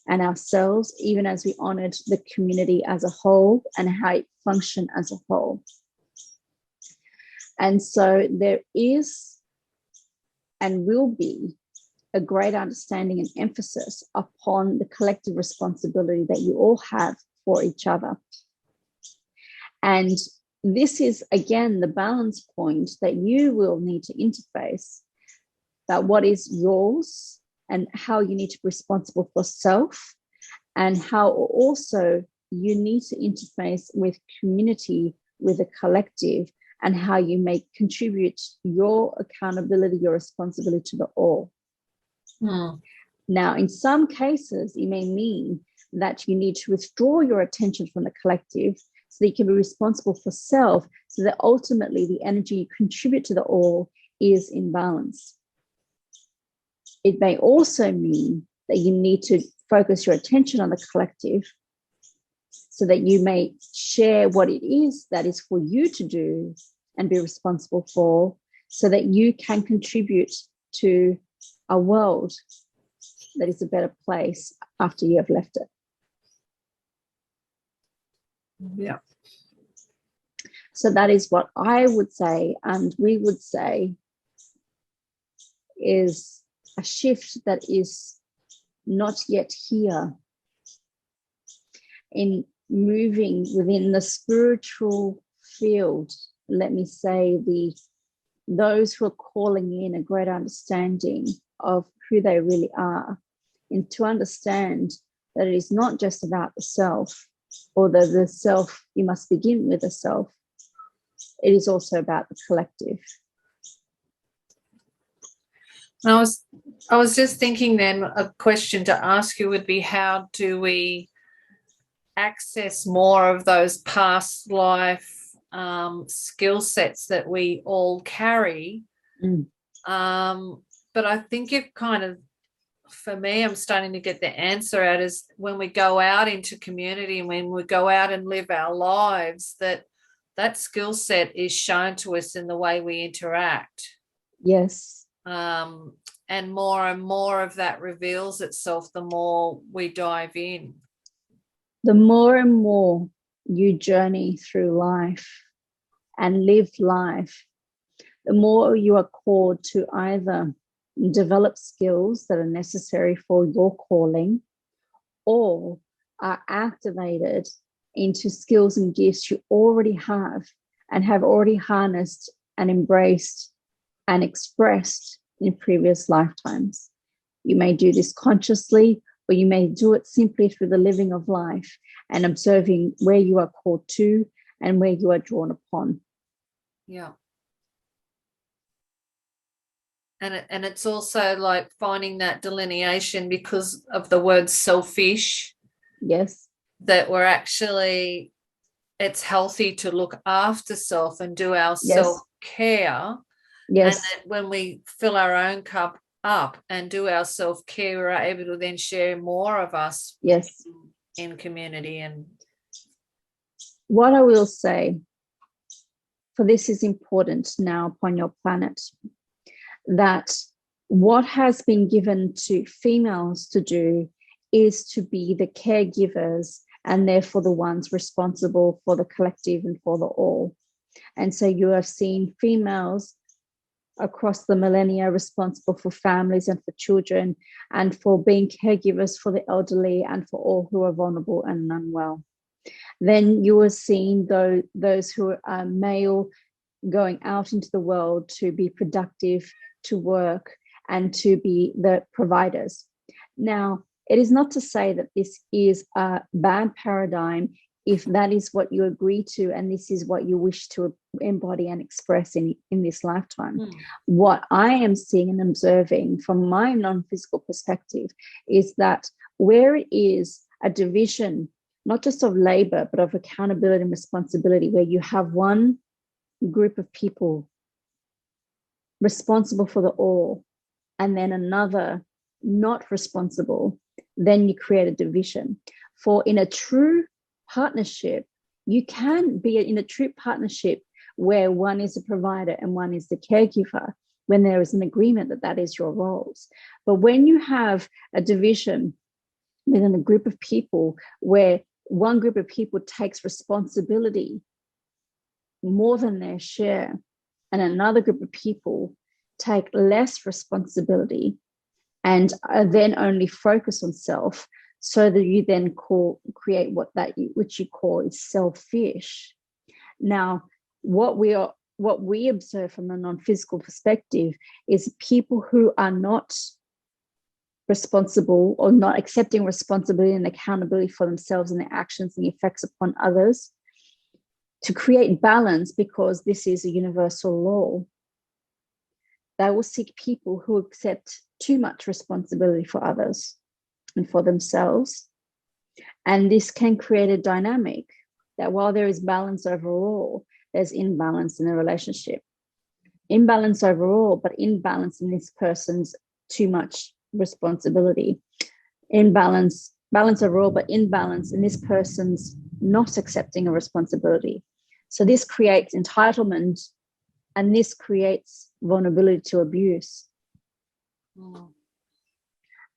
and ourselves, even as we honored the community as a whole and how it functioned as a whole. And so there is and will be a great understanding and emphasis upon the collective responsibility that you all have for each other. And this is, again, the balance point that you will need to interface, that what is yours and how you need to be responsible for self, and how also you need to interface with community, with a collective, and how you may contribute your accountability, your responsibility to the all. Now, in some cases, it may mean that you need to withdraw your attention from the collective so that you can be responsible for self, so that ultimately the energy you contribute to the all is in balance. It may also mean that you need to focus your attention on the collective so that you may share what it is that is for you to do and be responsible for, so that you can contribute to a world that is a better place after you have left it. Yeah. So that is what I would say, and we would say, is a shift that is not yet here in moving within the spiritual field. Let me say, those who are calling in a greater understanding of who they really are, and to understand that it is not just about the self, or the self, you must begin with the self. It is also about the collective. I was just thinking then, a question to ask you would be, how do we access more of those past life skill sets that we all carry? But I think you've kind of, for me, I'm starting to get the answer out, is when we go out into community and when we go out and live our lives, that skill set is shown to us in the way we interact. Yes. and more of that reveals itself the more we dive in. The more and more you journey through life and live life, the more you are called to either develop skills that are necessary for your calling, or are activated into skills and gifts you already have and have already harnessed and embraced and expressed in previous lifetimes. You may do this consciously, or you may do it simply through the living of life and observing where you are called to and where you are drawn upon. Yeah. And it's also like finding that delineation because of the word selfish. Yes. That we're actually, it's healthy to look after self and do our Yes. self-care. Yes. And that when we fill our own cup up and do our self-care, we're able to then share more of us. Yes. In community. And what I will say, for this is important now upon your planet, that what has been given to females to do is to be the caregivers and therefore the ones responsible for the collective and for the all. And so you have seen females across the millennia responsible for families and for children and for being caregivers for the elderly and for all who are vulnerable and unwell. Then you are seeing those who are male going out into the world to be productive, to work, and to be the providers. Now, it is not to say that this is a bad paradigm if that is what you agree to and this is what you wish to embody and express in this lifetime. What I am seeing and observing from my non-physical perspective is that where it is a division, not just of labor, but of accountability and responsibility, where you have one group of people responsible for the all and then another not responsible, then you create a division. For in a true partnership, you can be in a true partnership where one is a provider and one is the caregiver, when there is an agreement that that is your roles. But when you have a division within a group of people where one group of people takes responsibility more than their share and another group of people take less responsibility and then only focus on self, so that you then create which you call is selfish. Now, what we observe from a non-physical perspective is people who are not responsible or not accepting responsibility and accountability for themselves and their actions and the effects upon others, to create balance, because this is a universal law. They will seek people who accept too much responsibility for others and for themselves. And this can create a dynamic that while there is balance overall, there's imbalance in the relationship. Imbalance overall, but imbalance in this person's too much responsibility. Balance overall, but imbalance in this person's not accepting a responsibility. So this creates entitlement, and this creates vulnerability to abuse.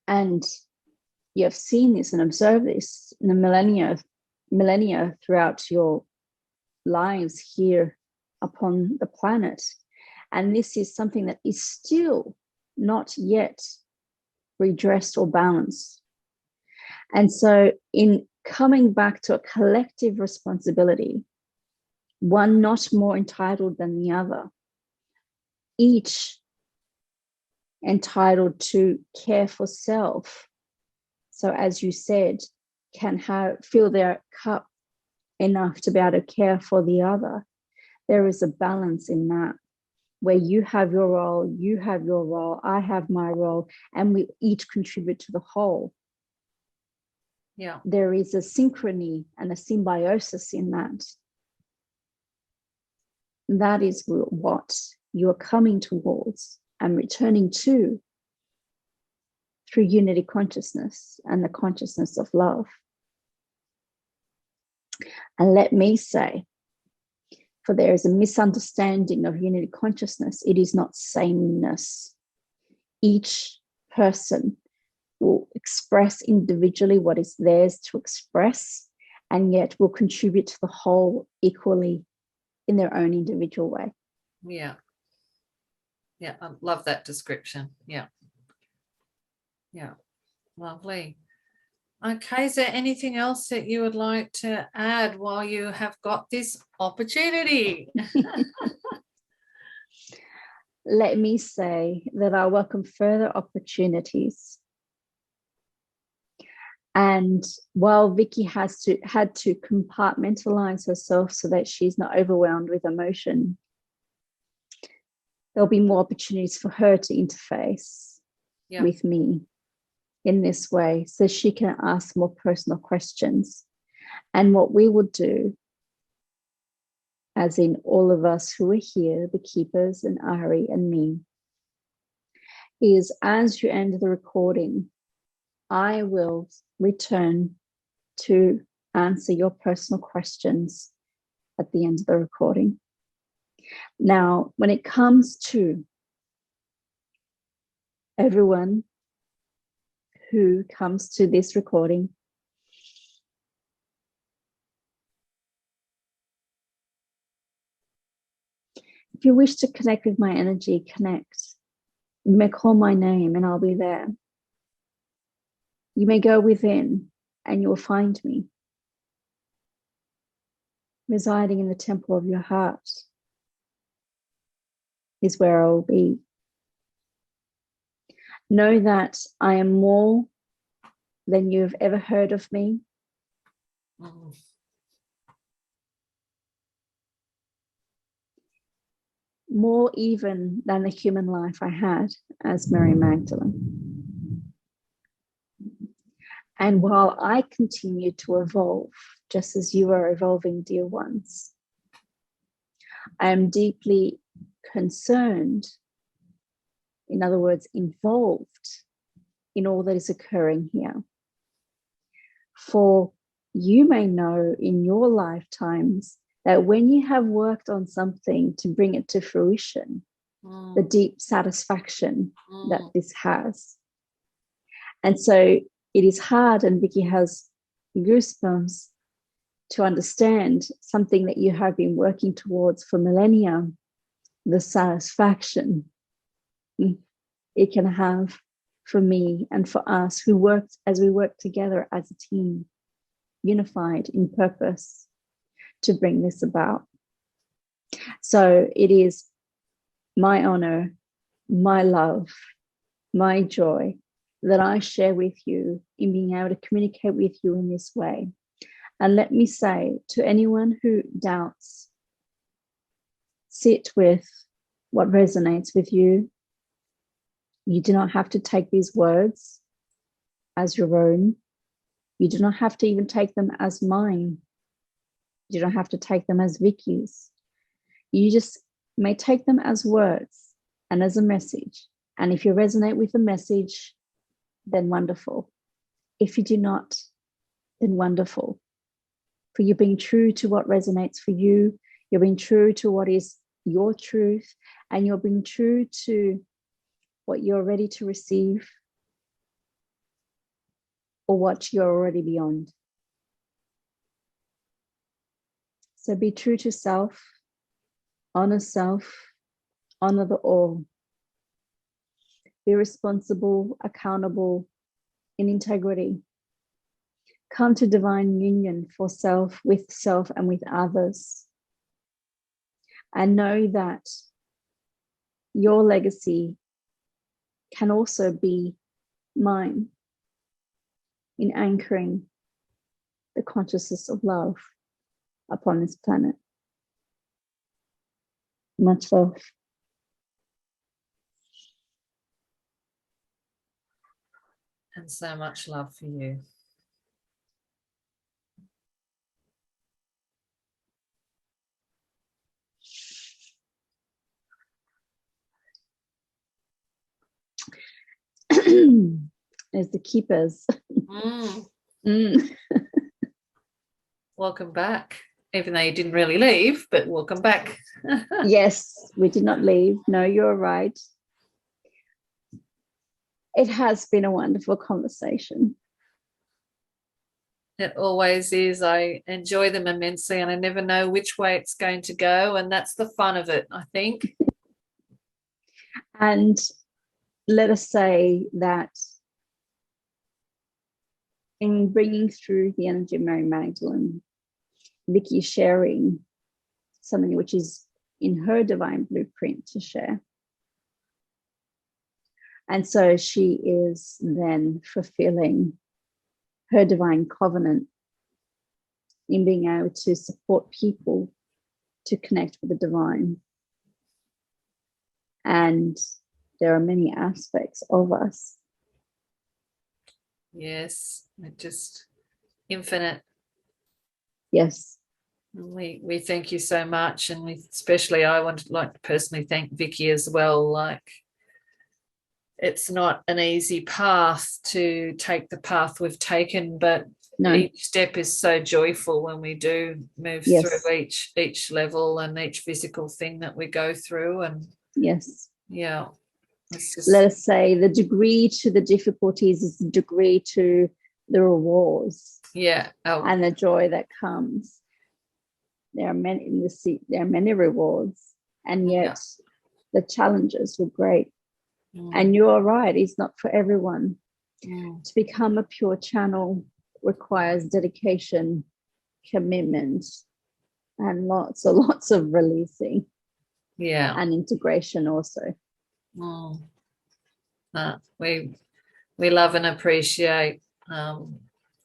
And you have seen this and observed this in the millennia throughout your lives here upon the planet. And this is something that is still not yet redressed or balanced. And so in coming back to a collective responsibility, one not more entitled than the other, each entitled to care for self. So as you said, can fill their cup enough to be able to care for the other. There is a balance in that, where you have your role, you have your role, I have my role, and we each contribute to the whole. Yeah. There is a synchrony and a symbiosis in that. That is what you are coming towards and returning to through unity consciousness and the consciousness of love. And let me say, for there is a misunderstanding of unity consciousness. It is not sameness. each person will express individually what is theirs to express, and yet will contribute to the whole equally in their own individual way. Yeah. Yeah, I love that description. Yeah. Yeah. Lovely. Okay, is there anything else that you would like to add while you have got this opportunity? Let me say that I welcome further opportunities. And while Vicky had to compartmentalize herself so that she's not overwhelmed with emotion, there'll be more opportunities for her to interface with me in this way, so she can ask more personal questions. And what we will do, as in all of us who are here, the keepers and Ariy and me, is as you end the recording, I will return to answer your personal questions at the end of the recording. Now, when it comes to everyone who comes to this recording, if you wish to connect with my energy, connect. You may call my name and I'll be there. You may go within and you will find me, residing in the temple of your heart is where I will be. Know that I am more than you've ever heard of me. More even than the human life I had as Mary Magdalene. And while I continue to evolve, just as you are evolving, dear ones, I am deeply concerned, in other words, involved in all that is occurring here. For you may know in your lifetimes that when you have worked on something to bring it to fruition, the deep satisfaction that this has. And so it is hard, and Vicky has goosebumps, to understand something that you have been working towards for millennia, the satisfaction it can have for me and for us who worked as we work together as a team, unified in purpose to bring this about. So it is my honor, my love, my joy that I share with you in being able to communicate with you in this way. And let me say to anyone who doubts, sit with what resonates with you. You do not have to take these words as your own. You do not have to even take them as mine. You don't have to take them as Vicky's. You just may take them as words and as a message. And if you resonate with the message, then wonderful. If you do not, then wonderful. For you're being true to what resonates for you. You're being true to what is your truth. And you're being true to what you're ready to receive or what you're already beyond. So be true to self, honor the all. Be responsible, accountable, in integrity. Come to divine union for self, with self and with others. And know that your legacy can also be mine in anchoring the consciousness of love upon this planet. Much love. And so much love for you. As the keepers. Welcome back. Even though you didn't really leave, but welcome back. Yes, we did not leave. No, you're right. It has been a wonderful conversation. It always is. I enjoy them immensely, and I never know which way it's going to go, and that's the fun of it, I think. And let us say that in bringing through the energy of Mary Magdalene, Vicky is sharing something which is in her divine blueprint to share. And so she is then fulfilling her divine covenant in being able to support people to connect with the divine. And there are many aspects of us. Yes, just infinite. Yes. We thank you so much, and especially I want to like to personally thank Vicky as well. Like, it's not an easy path to take the path we've taken, but each step is so joyful when we do move through each level and each physical thing that we go through. And let us say the degree to the difficulties is the degree to the rewards and the joy that comes. There are many rewards, and yet the challenges were great. And you're right, it's not for everyone. To become a pure channel requires dedication, commitment, and lots of releasing. And integration also. We love and appreciate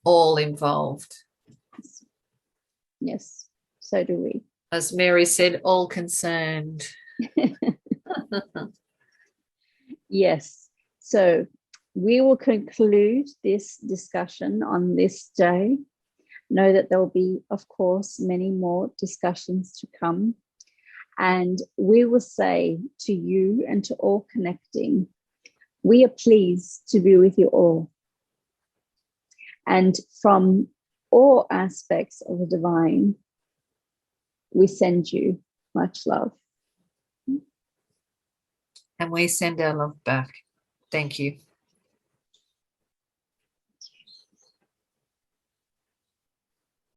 all involved. Yes, so do we. As Mary said, all concerned. Yes. So we will conclude this discussion on this day. Know that there will be, of course, many more discussions to come. And we will say to you and to all connecting, we are pleased to be with you all. And from all aspects of the divine, we send you much love. And we send our love back. Thank you.